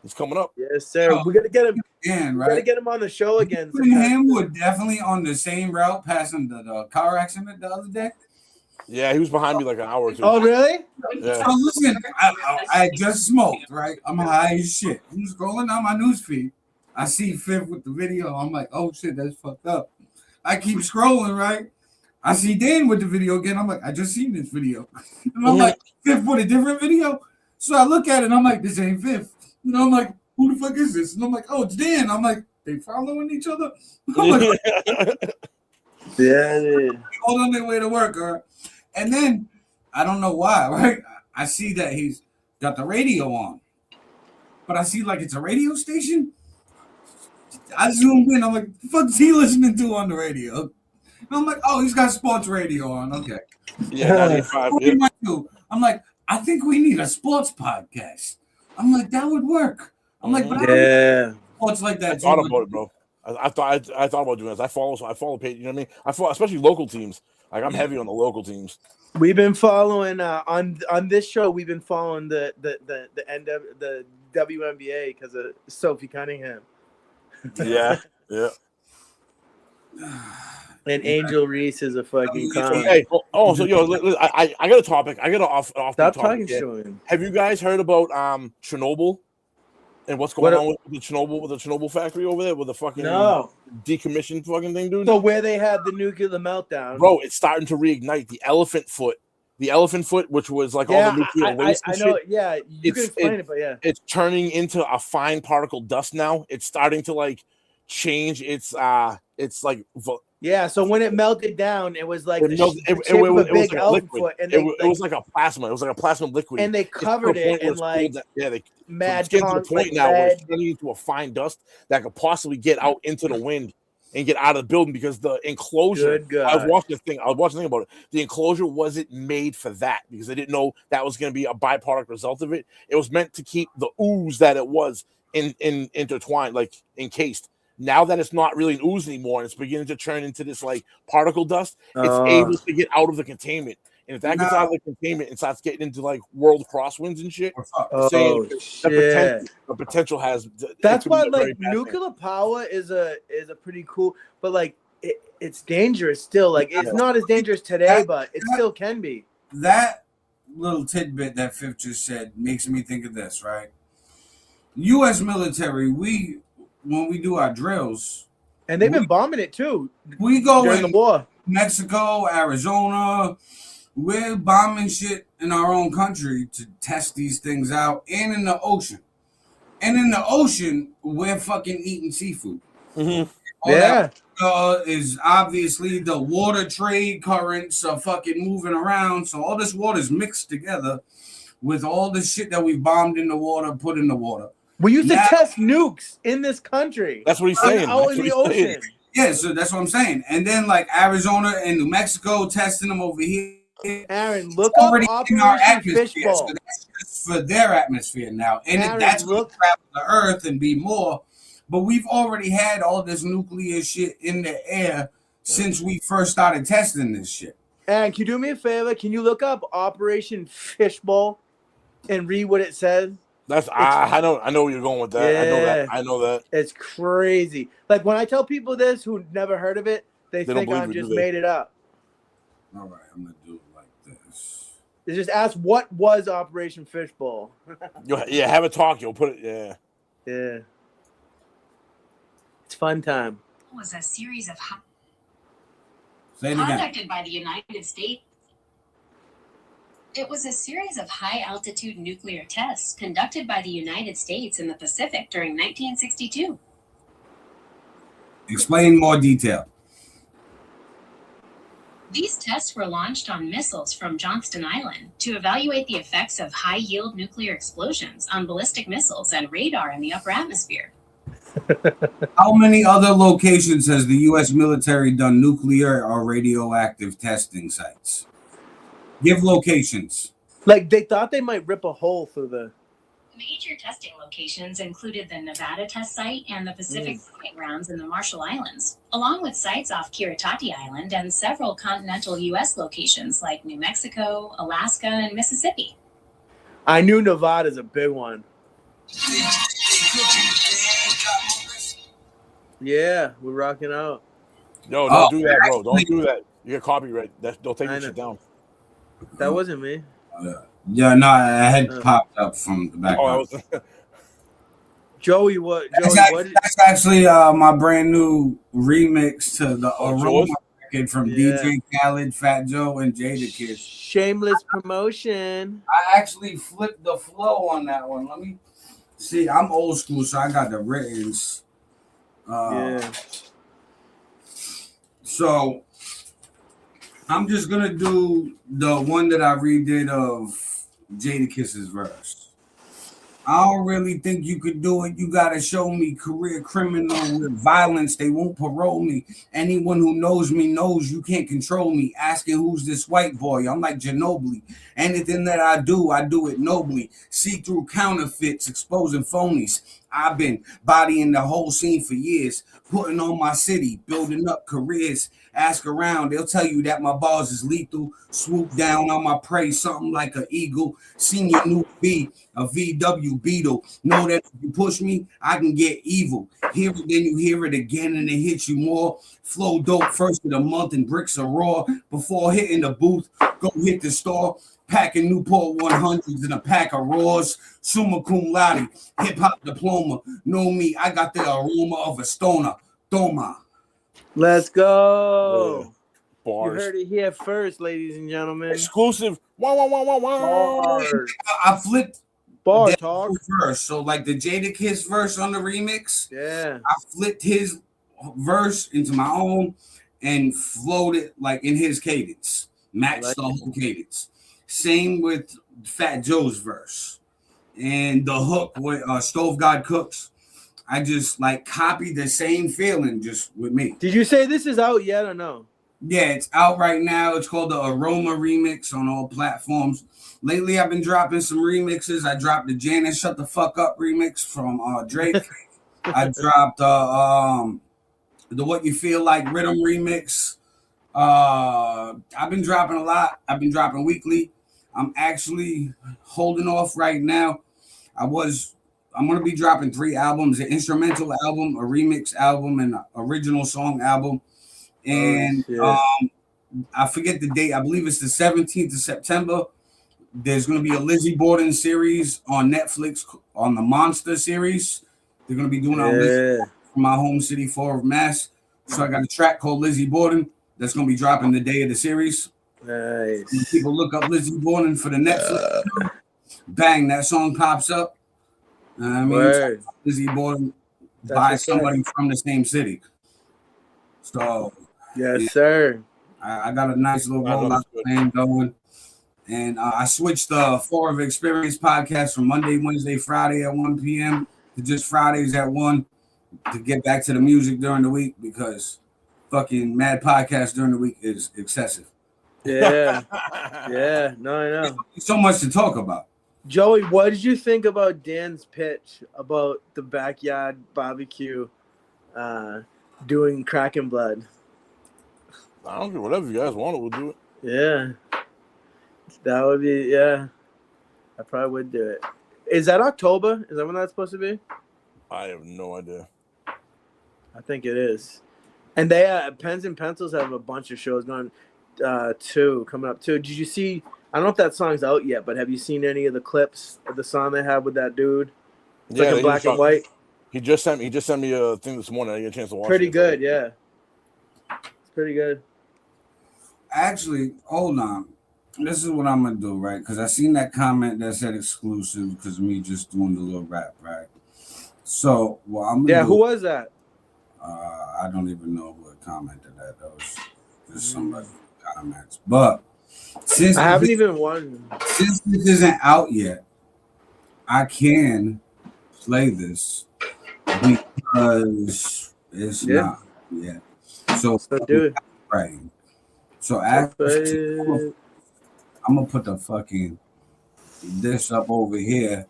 He's coming up. Yes, sir. We gotta get him. Dan, We right? gotta get him on the show again. You and him were definitely on the same route, passing the car accident the other day. Yeah, he was behind me like an hour or two. Oh, really? Yeah. So listen, I just smoked, right? I'm high as shit. I'm scrolling down my newsfeed. I see Fifth with the video. I'm like, oh shit, that's fucked up. I keep scrolling, right? I see Dan with the video again. I'm like, I just seen this video. And I'm like, Fifth with a different video. So I look at it and I'm like, this ain't Fifth. And I'm like, who the fuck is this? And I'm like, oh, it's Dan. I'm like, they following each other? I'm like, yeah, dude. all on their way to work, all right? And then I don't know why, right? I see that he's got the radio on, but I see like it's a radio station. I zoomed in. I'm like, the fuck is he listening to on the radio? And I'm like, oh, he's got sports radio on. Okay. Yeah, 95. What am I do? I'm like, I think we need a sports podcast. I'm like, that would work. I'm like, but I don't sports like that. I thought about it, bro. I thought about doing this. I follow page. You know what I mean? I follow, especially local teams. Like I'm heavy on the local teams. We've been following on this show. We've been following the WNBA because of Sophie Cunningham. Yeah. And Angel Reese is a fucking con. Hey, so yo, I got a topic. I got an off Stop topic talking here. to him. Have you guys heard about Chernobyl and what's going on with the Chernobyl factory over there with the fucking decommissioned fucking thing, dude? So where they had the nuclear meltdown, bro, it's starting to reignite the elephant foot. The elephant foot, which was like all the nuclear waste. I and know. shit, Yeah, you can explain it, but yeah, it's turning into a fine particle dust now. It's starting to like change. It's like. Yeah, so when it melted down, it was like It was like a liquid. It was like a plasma. It was like a plasma liquid. And they covered it in like it's getting to the point now where it's turning into a fine dust that could possibly get out into the wind and get out of the building because the enclosure. I was watching the thing about it. The enclosure wasn't made for that because they didn't know that was going to be a byproduct result of it. It was meant to keep the ooze that it was intertwined, like encased. Now that it's not really an ooze anymore and it's beginning to turn into this like particle dust, it's able to get out of the containment. And if that gets out of the containment and starts getting into like world crosswinds and shit, the potential has. That's why like nuclear power is a pretty cool, but like it's dangerous still. Like it's not as dangerous today, but it still can be. That little tidbit that Fifth just said makes me think of this, right? U.S. military, when we do our drills, and they've been bombing it too. We go during in the war. Mexico, Arizona. We're bombing shit in our own country to test these things out, and in the ocean. And in the ocean, we're fucking eating seafood. Mm-hmm. All that is obviously the water trade currents are fucking moving around. So all this water is mixed together with all the shit that we bombed in the water, put in the water. We used to test nukes in this country. That's what he's saying. Out in the ocean. Yeah, so that's what I'm saying. And then like Arizona and New Mexico testing them over here. Aaron, look up Operation Fishbowl. So that's just for their atmosphere now. And Aaron, that's going to travel the Earth and be more. But we've already had all this nuclear shit in the air since we first started testing this shit. And can you do me a favor? Can you look up Operation Fishbowl and read what it says? I know where you're going with that. Yeah. I know that. It's crazy. Like when I tell people this who never heard of it, they think I'm just made it up. All right, I'm gonna do it like this. They just ask what was Operation Fishbowl. Yeah, have a talk. You'll put it. Yeah. Yeah. It's fun time. Was a series of Say it again. conducted by the United States. It was a series of high-altitude nuclear tests conducted by the United States in the Pacific during 1962. Explain more detail. These tests were launched on missiles from Johnston Island to evaluate the effects of high-yield nuclear explosions on ballistic missiles and radar in the upper atmosphere. How many other locations has the U.S. military done nuclear or radioactive testing sites? Give locations. Like they thought they might rip a hole through the. Major testing locations included the Nevada test site and the Pacific Proving Grounds in the Marshall Islands, along with sites off Kiritati Island and several continental U.S. locations like New Mexico, Alaska, and Mississippi. I knew Nevada's a big one. Yeah, we're rocking out. No, don't do that, bro. Don't do that. You get copyright. They'll take your shit down. That wasn't me. Yeah, no, I had popped up from the background. Joey, what? That's actually my brand new remix to the Aroma record from DJ Khaled, Fat Joe, and Jada Kiss. Shameless promotion. I actually flipped the flow on that one. Let me see. I'm old school, so I got the writtens. So I'm just gonna do the one that I redid of Jada Kiss's verse. I don't really think you could do it. You gotta show me career criminal with violence. They won't parole me. Anyone who knows me knows you can't control me. Asking who's this white boy? I'm like Ginobili. Anything that I do it nobly. See through counterfeits, exposing phonies. I've been bodying the whole scene for years, putting on my city, building up careers. Ask around, they'll tell you that my bars is lethal. Swoop down on my prey, something like an eagle. Senior new B, a VW Beetle. Know that if you push me, I can get evil. Hear it, then you hear it again, and it hits you more. Flow dope first of the month, and bricks are raw. Before hitting the booth, go hit the store. Packing Newport 100s and a pack of raws. Summa cum laude, hip hop diploma. Know me, I got the aroma of a stoner. Toma. Let's go. Bars. You heard it here first, ladies and gentlemen. Exclusive. Wow. I flipped bar talk verse. So like the Jada Kiss verse on the remix. Yeah. I flipped his verse into my own and flowed it like in his cadence. Matched the whole cadence. Same with Fat Joe's verse. And the hook with Stove God Cooks. I just like copied the same feeling just with me. Did you say this is out yet or no? Yeah, it's out right now. It's called the Aroma Remix on all platforms. Lately, I've been dropping some remixes. I dropped the Janet Shut the Fuck Up remix from Drake. I dropped the What You Feel Like Rhythm remix. I've been dropping a lot. I've been dropping weekly. I'm actually holding off right now. I'm going to be dropping 3 albums, an instrumental album, a remix album, and an original song album. And I forget the date. I believe it's the 17th of September. there's going to be a Lizzie Borden series on Netflix on the Monster series. They're going to be doing it on Lizzie from my home city, Fall of Mass. So I got a track called Lizzie Borden that's going to be dropping the day of the series. Nice. When people look up Lizzie Borden for the Netflix, bang, that song pops up. I mean, Lizzie Borden by somebody from the same city. So, yes, sir. I got a nice little rollout plan going. And I switched the 4 of Experience podcast from Monday, Wednesday, Friday at 1 p.m. to just Fridays at 1 to get back to the music during the week because fucking mad podcast during the week is excessive. Yeah. Yeah. No, I know. There's so much to talk about. Joey, what did you think about Dan's pitch about the backyard barbecue doing Kraken blood? I don't care. Whatever you guys want, we'll do it. Yeah. That would be, yeah. I probably would do it. Is that October? Is that when that's supposed to be? I have no idea. I think it is. And they, Pens and Pencils have a bunch of shows going, coming up too. Did you see, I don't know if that song's out yet, but have you seen any of the clips of the song they have with that dude? It's like in black and white. He just sent me a thing this morning. I didn't get a chance to watch it. Pretty good, yeah. It's pretty good. Actually, hold on. This is what I'm gonna do, right? Because I seen that comment that said exclusive because of me just doing the little rap, right? So, well, I'm gonna who was that? I don't even know who commented that. That was just somebody comments. But since I haven't even won. Since this isn't out yet, I can play this because it's not yet. So do it. Right. So after I'm gonna put the fucking this up over here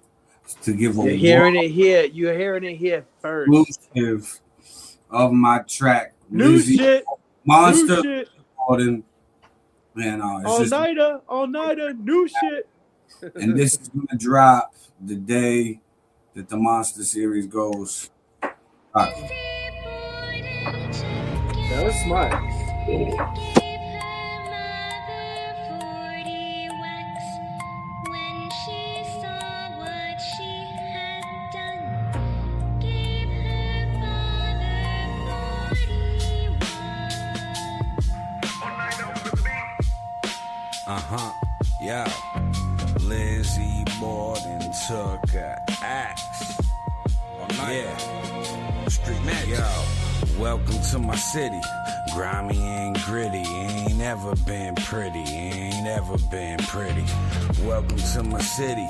to give a You're hearing it here. You're hearing it here first. Exclusive of my track. New shit. Monster. New shit. And it's all nighter, new shit. And this is gonna drop the day that the Monster series goes. That was smart. Yeah. Lizzie Borden took an axe. Yeah. Street magic. Yo, welcome to my city. Grimy and gritty. Ain't never been pretty. Ain't ever been pretty. Welcome to my city.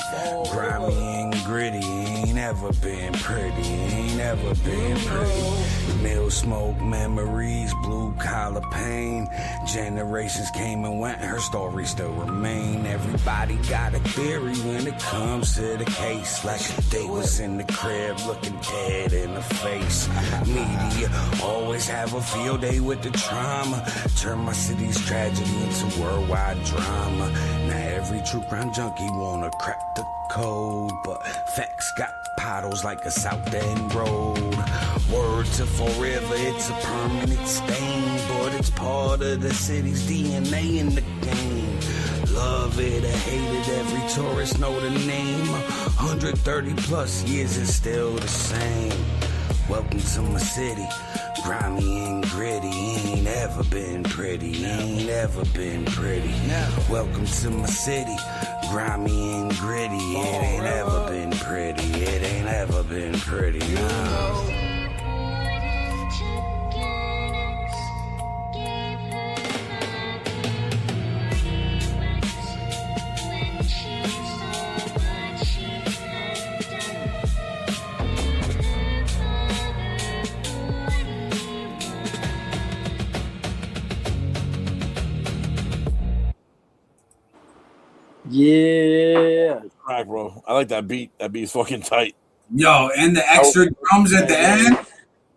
Grimy and gritty. Ain't ever been pretty. Ain't ever been pretty. Mill smoke memories. Blue collar pain. Generations came and went. Her story still remain. Everybody got a theory when it comes to the case. Like they was in the crib looking dead in the face. Media always have a field day with the trauma. Turn my city's tragedy into worldwide drama. Now every true crime junkie wanna crack the code, but facts got potholes like a South End road. Word to forever, it's a permanent stain, but it's part of the city's DNA in the game. Love it or hate it, every tourist know the name. 130 plus years is still the same. Welcome to my city, grimy and gritty. Ain't ever been pretty, ain't ever been pretty. Welcome to my city, grimy and gritty. It ain't ever been pretty, it ain't ever been pretty. No. Yeah. Crack, bro. I like that beat. That beat's fucking tight. Yo, and the extra drums at the end.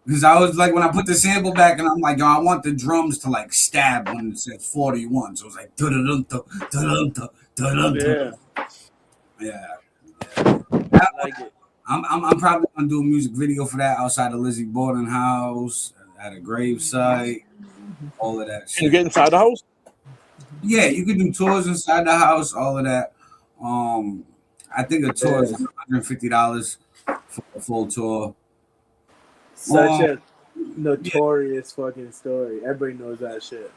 Because I was like, when I put the sample back, and I'm like, yo, I want the drums to like stab when it says 41. So it was like, yeah. I like it. I'm probably gonna do a music video for that outside of Lizzie Borden house, at a gravesite, all of that shit. You get inside the house? Yeah, you can do tours inside the house, all of that. I think a tour is $150 for a full tour. Such a notorious fucking story. Everybody knows that shit.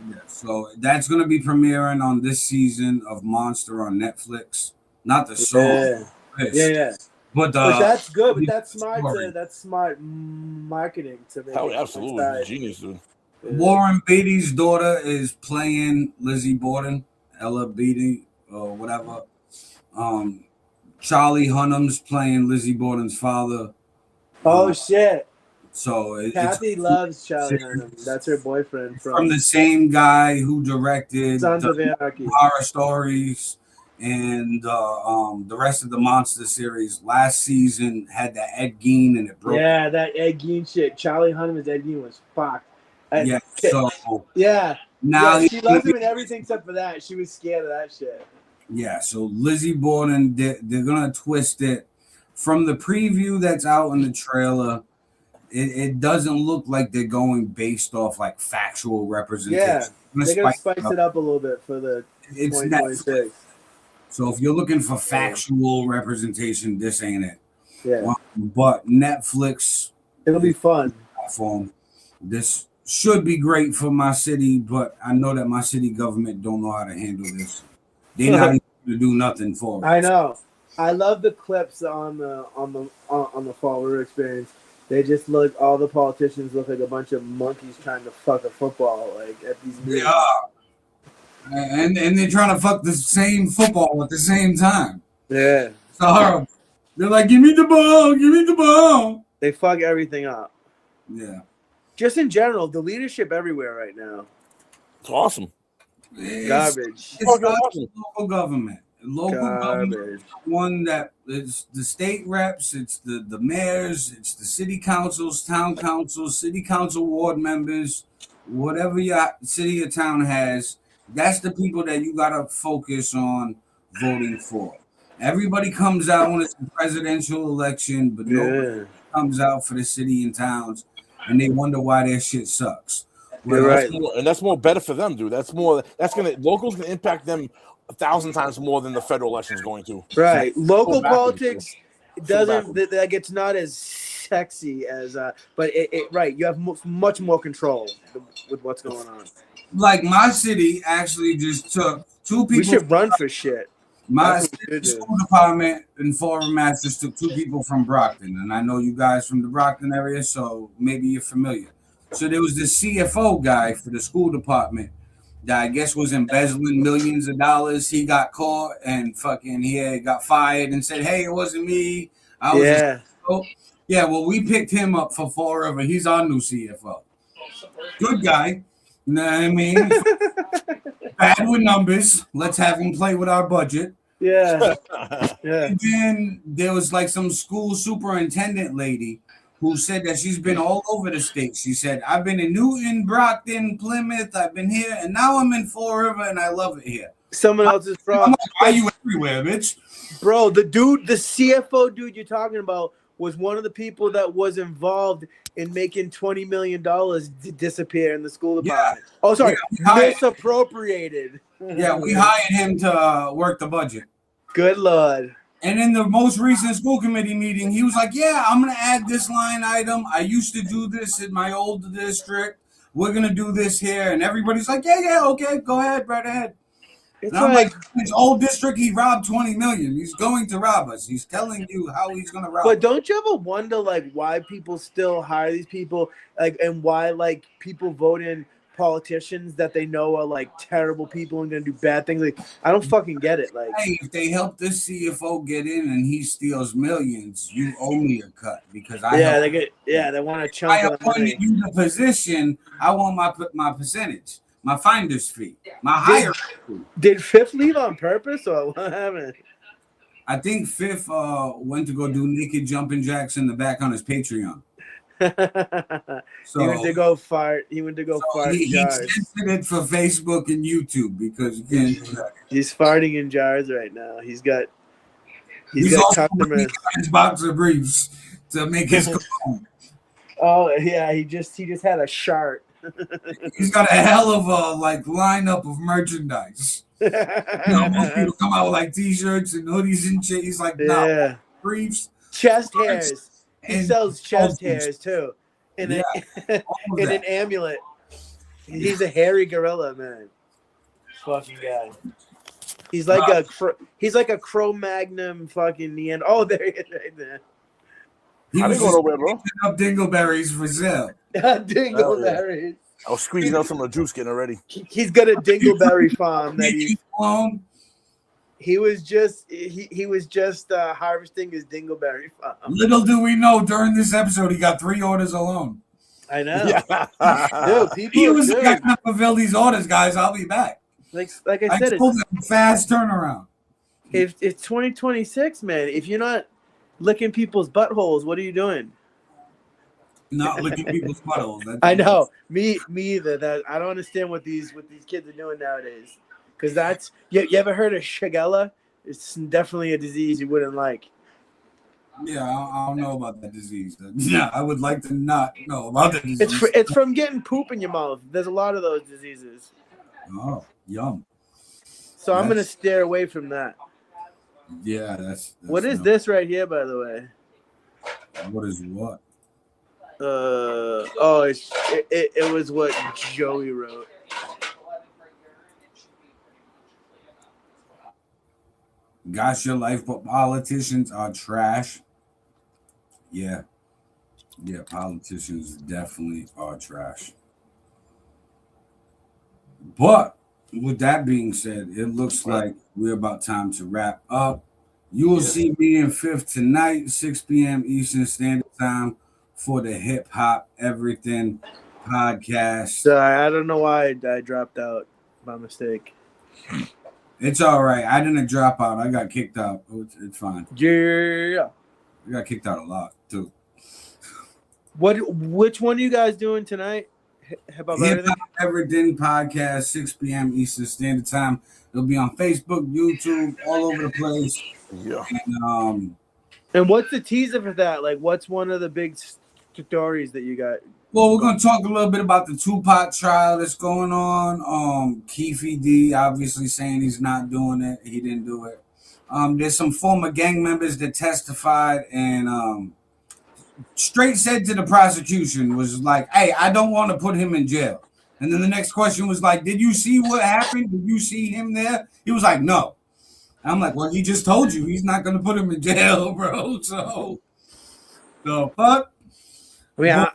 Yeah, so that's gonna be premiering on this season of Monster on Netflix. Not the song, Yeah. but that's good. But that's smart. That's smart marketing to make. Oh, absolutely, genius, dude. Warren Beatty's daughter is playing Lizzie Borden, Ella Beatty, or whatever. Charlie Hunnam's playing Lizzie Borden's father. Oh shit! So Kathy loves Charlie Hunnam. That's her boyfriend from the same guy who directed Sons of Anarchy, Horror Stories, and the rest of the Monster series. Last season had that Ed Gein, and it broke. Yeah, that Ed Gein shit. Charlie Hunnam as Ed Gein was fucked. Yeah. So now she loves him in everything except for that. She was scared of that shit. Yeah, so Lizzie Borden, they're gonna twist it from the preview that's out in the trailer. It doesn't look like they're going based off like factual representation. Yeah, they're gonna spice it up a little bit for the 2026. So if you're looking for factual representation, this ain't it. Yeah, but Netflix, it'll be fun. Platform. This should be great for my city, but I know that my city government don't know how to handle this. They're not even to do nothing for it. I know. I love the clips on the Fall River Experience. They just look. All the politicians look like a bunch of monkeys trying to fuck a football, like at these meetings. Yeah, and they're trying to fuck the same football at the same time. Yeah, it's horrible. They're like, "Give me the ball, give me the ball." They fuck everything up. Yeah, just in general, the leadership everywhere right now. It's awesome. Garbage. It's local government. Local government is the one that is the state reps, it's the mayors, it's the city councils, town councils, city council ward members, whatever your city or town has, that's the people that you gotta focus on voting for. Everybody comes out when it's a presidential election, but nobody comes out for the city and towns, and they wonder why their shit sucks. You're right. And that's more better for them, dude. That's locals gonna impact them 1,000 times more than the federal election is going to. Right. Local politics doesn't like it's not as sexy as but it right, you have much more control with what's going on. Like my city actually just took two people. We should run for shit. My school department in Fall River, Mass just took two people from Brockton, and I know you guys from the Brockton area, so maybe you're familiar. So there was this CFO guy for the school department that I guess was embezzling millions of dollars. He got caught and he got fired and said, "Hey, it wasn't me. I was CFO." Yeah, well, we picked him up for Fall River. He's our new CFO. Good guy. You know what I mean? Bad with numbers. Let's have him play with our budget. Yeah. And then there was like some school superintendent lady who said that she's been all over the state. She said, "I've been in Newton, Brockton, Plymouth. I've been here, and now I'm in Fall River, and I love it here." Someone else's problem. I'm like, "Why are you everywhere, bitch?" Bro, the CFO dude you're talking about was one of the people that was involved in making $20 million disappear in the school department. Yeah. Oh, sorry, Yeah, misappropriated. Yeah, we hired him to work the budget. Good Lord. And in the most recent school committee meeting, he was like, "Yeah, I'm going to add this line item. I used to do this in my old district. We're going to do this here." And everybody's like, yeah, okay, go ahead, right ahead. And I'm like, his old district, he robbed 20 million. He's going to rob us. He's telling you how he's going to rob us. But don't you ever wonder, like, why people still hire these people, like, and why, like, people vote in politicians that they know are like terrible people and gonna do bad things? Like, I don't fucking get it. Like, hey, if they help this CFO get in and he steals millions, you owe me a cut because they want a chunk. I of the money. appointed you the position. I want my percentage, my finder's fee, my higher fee. Did Fifth leave on purpose or what happened? I think Fifth went to go do naked jumping jacks in the back on his Patreon. So he went to go fart. He went to go fart in jars. He censored it for Facebook and YouTube because you can't do that. He's farting in jars right now. He's got also customers. His boxer briefs to make his cologne. Oh yeah, he just had a shart. He's got a hell of a lineup of merchandise. Most people come out with T-shirts and hoodies and shit. He's like, no, Yeah. briefs, Chest hairs. He and sells chest hairs too. In Yeah, in an amulet. He's a hairy gorilla, man. Fucking guy. He's like a Cro-Magnon fucking Neanderthal. Oh, there he is right there. He I was didn't go nowhere, bro. picking up dingleberries for sale. Dingleberries. I was squeezing out some of the juice getting ready. He's got a dingleberry farm that he was just harvesting his dingleberry farm. Little do we know, during this episode, he got 3 orders alone. I know. Yeah. Dude, people He was are the good. guy to fulfill these orders, guys. I'll be back. Like I said, told them, fast turnaround. if it's 2026, man, if you're not licking people's buttholes, what are you doing? Not licking people's buttholes. I know. Me either. That I don't understand what these kids are doing nowadays. Because that's you ever heard of Shigella? It's definitely a disease you wouldn't like. Yeah, I don't know about that disease. Yeah, I would like to not know about that disease. It's from getting poop in your mouth. There's a lot of those diseases. Oh, yum. So I'm gonna steer away from that. Yeah, that's What is this right here, by the way? What is what? It was what Joey wrote. Got your life, but politicians are trash. Yeah, politicians definitely are trash. But with that being said, it looks like we're about time to wrap up. You will see me in Fifth tonight, 6 p.m. Eastern Standard Time, for the Hip Hop Everything podcast. Sorry, I don't know why I dropped out by mistake. It's all right. I didn't drop out. I got kicked out. It's fine. Yeah. I got kicked out a lot too. Which one are you guys doing tonight? Hip Hop Everything podcast, 6 p.m. Eastern Standard Time. It'll be on Facebook, YouTube, all over the place. Yeah. And what's the teaser for that? Like, what's one of the big stories that you got? Well, we're gonna talk a little bit about the Tupac trial that's going on. Keefe D obviously saying he's not doing it. He didn't do it. There's some former gang members that testified and straight said to the prosecution was like, "Hey, I don't want to put him in jail." And then the next question was like, "Did you see what happened? Did you see him there?" He was like, "No." I'm like, "Well, he just told you he's not gonna put him in jail, bro." So the fuck. I mean,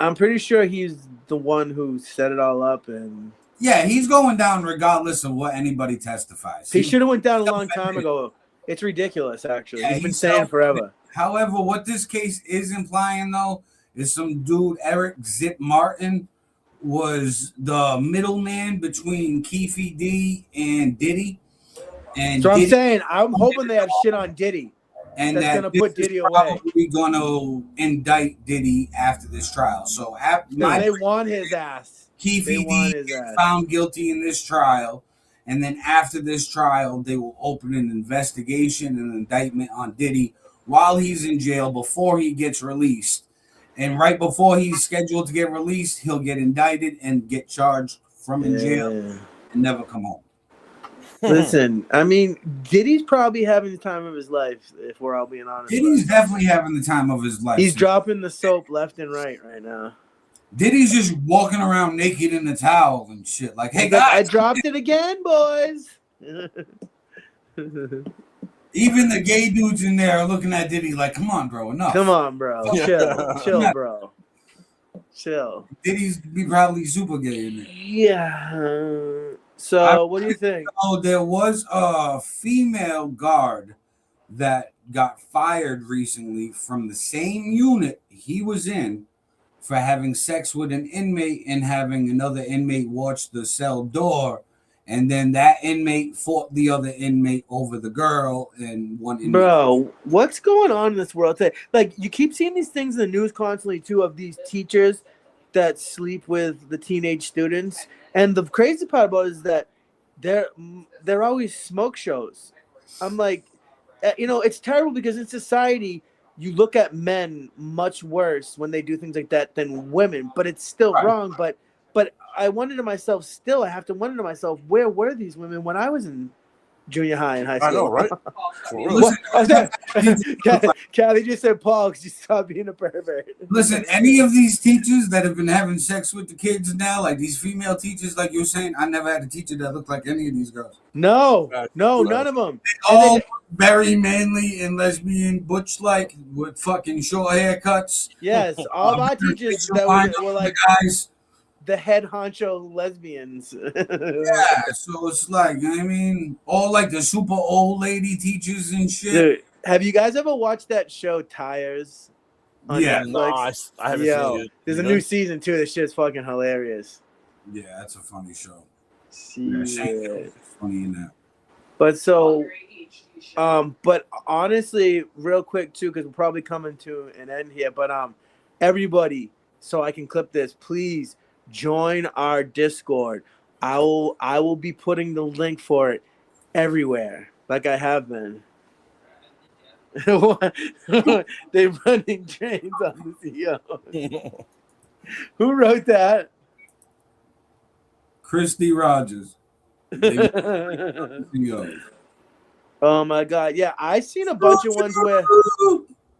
I'm pretty sure he's the one who set it all up, and yeah, he's going down regardless of what anybody testifies. He should have went down a long time ago. It's ridiculous, actually. Yeah, he's been saying forever. However, what this case is implying, though, is some dude, Eric Zip Martin, was the middleman between Keefe D and Diddy. And so Diddy, I'm saying, I'm hoping they have shit on Diddy. and that's that gonna put this Diddy is away. probably going to indict Diddy after this trial. So They want his ass. Keefe They want D his ass. found guilty in this trial, and then after this trial, they will open an investigation and indictment on Diddy while he's in jail before he gets released. And right before he's scheduled to get released, he'll get indicted and get charged from in jail and never come home. Listen, I mean, Diddy's probably having the time of his life, if we're all being honest. Diddy's definitely having the time of his life. He's dropping the soap left and right now. Diddy's just walking around naked in the towel and shit. Like, hey, guys. I dropped it again, boys. Even the gay dudes in there are looking at Diddy like, come on, bro, enough. Come on, bro. Chill, bro. Chill. Diddy's be probably super gay in there. Yeah. So, what do you think? Oh, there was a female guard that got fired recently from the same unit he was in for having sex with an inmate and having another inmate watch the cell door. And then that inmate fought the other inmate over the girl, and one inmate. Bro, what's going on in this world today? Like, you keep seeing these things in the news constantly, too, of these teachers that sleep with the teenage students. And the crazy part about it is that they're always smoke shows. I'm like, it's terrible because in society, you look at men much worse when they do things like that than women, but it's still wrong. But But I wonder to myself, still, I have to wonder to myself, where were these women when I was in junior high and high school? I know, right? Callie just said, Paul, because you stop being a pervert. Listen, any of these teachers that have been having sex with the kids now, like these female teachers, like you're saying, I never had a teacher that looked like any of these girls. No, none of them. All very manly and lesbian, butch-like, with fucking short haircuts. Yes, all my teachers that were like guys. The head honcho lesbians. Yeah, so it's like, you know what I mean, all like the super old lady teachers and shit. Dude, have you guys ever watched that show Tires on Yeah. Netflix? No, I haven't seen it. There's a new season too. This shit's fucking hilarious. Yeah, that's a funny show. Shit. Funny in that. But so, but honestly, real quick too, because we're probably coming to an end here. But everybody, so I can clip this, please join our Discord. I will be putting the link for it everywhere, like I have been. They're running trains on the CEO. Who wrote that? Christy Rogers. Oh my god! Yeah, I seen a bunch of ones where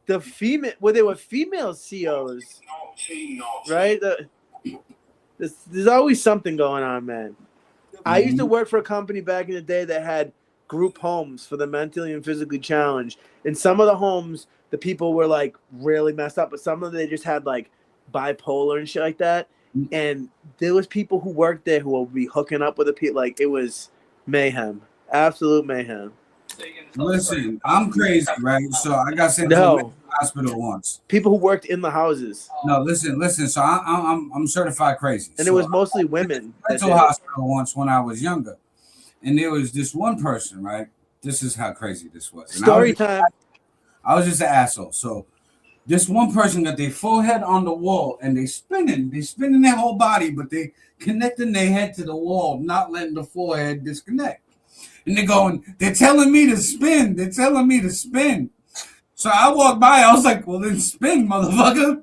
they were female CEOs, right? There's always something going on, man. I used to work for a company back in the day that had group homes for the mentally and physically challenged. In some of the homes, the people were like really messed up, but some of them, they just had like bipolar and shit like that. And there was people who worked there who would be hooking up with the people. Like, it was mayhem, absolute mayhem. Listen, I'm crazy, right? So I got sent to a hospital once. People who worked in the houses. No, listen. So I'm certified crazy, and it was mostly women. I went to a hospital once when I was younger, and there was this one person, right? This is how crazy this was. And Story time. I was just an asshole. So this one person got their forehead on the wall, and they spinning their whole body, but they connecting their head to the wall, not letting the forehead disconnect. And they're telling me to spin. So I walked by, I was like, well, then spin, motherfucker.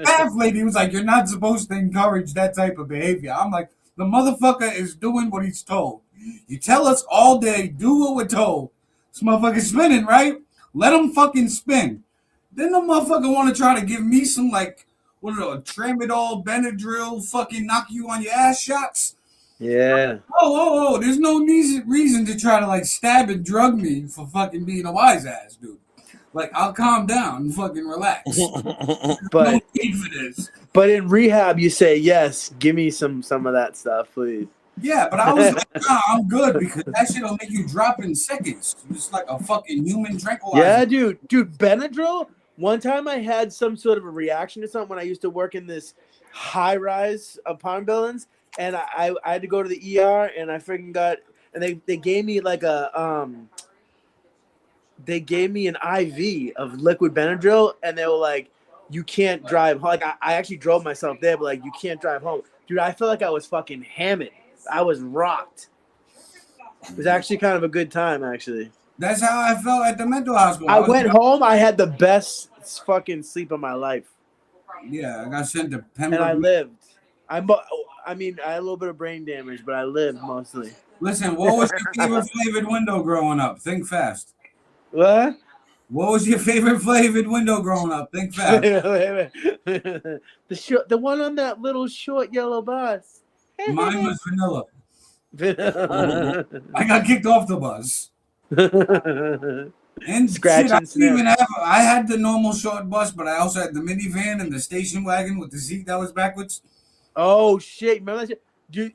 Staff lady was like, you're not supposed to encourage that type of behavior. I'm like, the motherfucker is doing what he's told. You tell us all day, do what we're told. This motherfucker's spinning, right? Let him fucking spin. Then the motherfucker want to try to give me some, like, what are those, Tramadol, Benadryl, fucking knock you on your ass shots? Yeah. Oh, there's no reason to try to like stab and drug me for fucking being a wise ass, dude. Like, I'll calm down and fucking relax. But no need for this. But in rehab, you say, yes, give me some of that stuff, please. Yeah, but I was like, nah, I'm good, because that shit'll make you drop in seconds. It's like a fucking human tranquilizer. Yeah, dude, Benadryl. One time I had some sort of a reaction to something when I used to work in this high-rise apartment buildings. And I had to go to the ER, and I freaking got, and they gave me like they gave me an IV of liquid Benadryl, and they were like, you can't drive home. Like, I actually drove myself there, but like, you can't drive home. Dude, I felt like I was fucking hammered. I was rocked. It was actually kind of a good time, actually. That's how I felt at the mental hospital. I went home, I had the best fucking sleep of my life. Yeah, I got sent to Pembroke. And I lived. I mean, I had a little bit of brain damage, but I lived mostly. Listen, what was your favorite flavored window growing up? Think fast. What? What was your favorite flavored window growing up? Think fast. The one on that little short yellow bus. Mine was vanilla. I got kicked off the bus. And Scratch and I had the normal short bus, but I also had the minivan and the station wagon with the seat that was backwards. Oh shit! Remember that shit?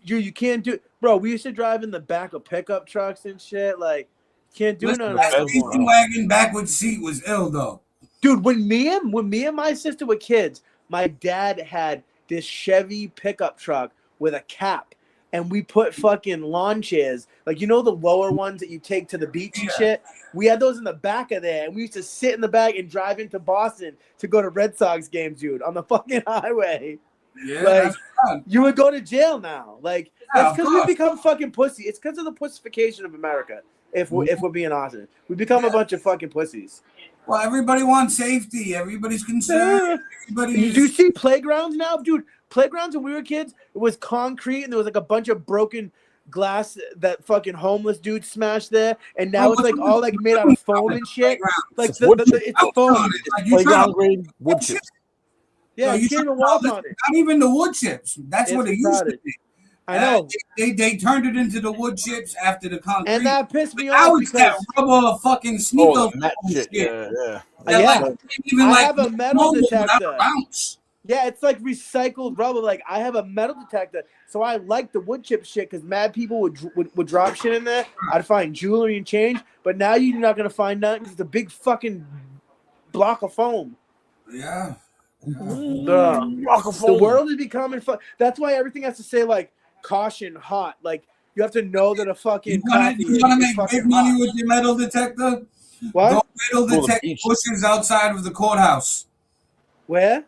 You can't do, bro. We used to drive in the back of pickup trucks and shit. Like, can't do none of that. The station wagon backwards seat was ill though. Dude, when me and my sister were kids, my dad had this Chevy pickup truck with a cap, and we put fucking lawn chairs, like, you know, the lower ones that you take to the beach and shit. We had those in the back of there, and we used to sit in the back and drive into Boston to go to Red Sox games, dude, on the fucking highway. Yeah, like, that's fun. You would go to jail now. Like, Yeah, that's because of we course. become fucking pussy. It's because of the pussification of America. If we're being honest, we become a bunch of fucking pussies. Well, everybody wants safety. Everybody's concerned. Do you see playgrounds now, dude? Playgrounds when we were kids, it was concrete and there was like a bunch of broken glass that fucking homeless dude smashed there, and now it's like all like made out of foam and shit. Like it's foam. Like you trying to wood chips. Yeah, you can't even walk on it. Not even the wood chips. That's what it used to be. I know. They turned it into the wood chips after the concrete. And that pissed me now off it's that rubber fucking sneaker shit. Yeah. I have a metal detector. Yeah, it's like recycled rubber. Like I have a metal detector, so I like the wood chip shit because mad people would drop shit in there. I'd find jewelry and change, but now you're not gonna find nothing because it's a big fucking block of foam. Yeah. The world is becoming that's why everything has to say like caution hot. Like you have to know that a fucking you want to make big money with your metal detector? What? Go metal detect bushes outside of the courthouse. Where?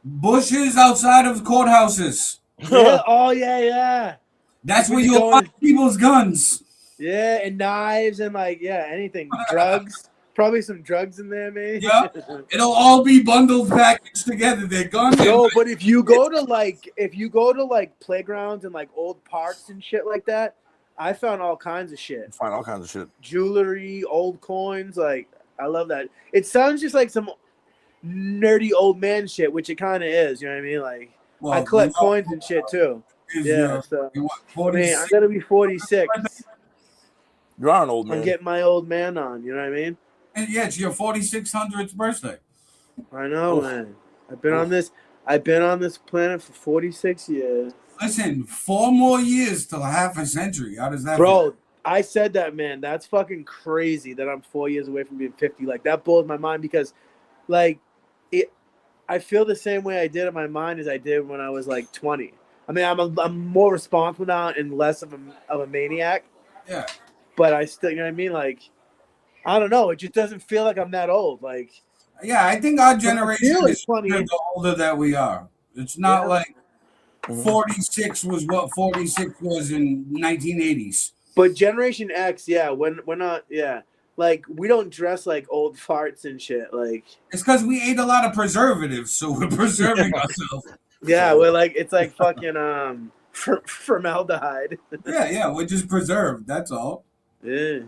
Bushes outside of courthouses. Yeah. Oh yeah. That's where you'll find people's guns. Yeah, and knives and like anything. Drugs. Probably some drugs in there, maybe. Yeah, it'll all be bundled packaged together. They're guns. No, but if you go to like playgrounds and like old parks and shit like that, I found all kinds of shit. Find all kinds of shit. Jewelry, old coins, like I love that. It sounds just like some nerdy old man shit, which it kind of is. You know what I mean? Like I collect coins and shit too. Yeah, so I mean, I'm gonna be 46. You are an old man. I'm getting my old man on. You know what I mean? And yeah, it's your 4600th birthday. I know, man. I've been on this planet for 46 years. Listen, 4 more years till half a century. How does that feel? I said that, man. That's fucking crazy that I'm 4 years away from being 50. Like that blows my mind because like I feel the same way I did in my mind as I did when I was like 20. I mean, I'm more responsible now and less of a maniac. Yeah. But I still, you know what I mean? Like, I don't know. It just doesn't feel like I'm that old. Like, yeah, I think our generation is 20. the older that we are. It's not like 46 was what 46 was in 1980s. But Generation X, yeah, we're not, yeah. Like, we don't dress like old farts and shit. Like, it's because we ate a lot of preservatives, so we're preserving ourselves. Yeah, we're like, it's like fucking formaldehyde. Yeah, we're just preserved. That's all. Yeah.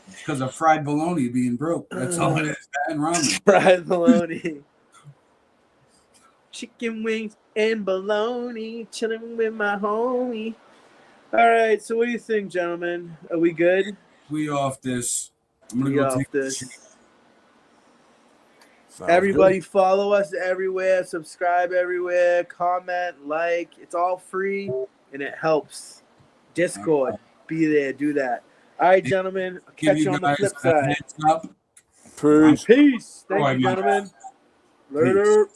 It's because of fried bologna being broke. That's all it is. That and ramen. Fried bologna. Chicken wings and bologna. Chilling with my homie. All right, so what do you think, gentlemen? Are we good? We off this. I'm going to go take this. Everybody follow us everywhere. Subscribe everywhere. Comment, like. It's all free, and it helps. Discord. Be there. Do that. All right, gentlemen. I'll catch you on the flip side. Peace. Peace. Thank you, gentlemen. Later.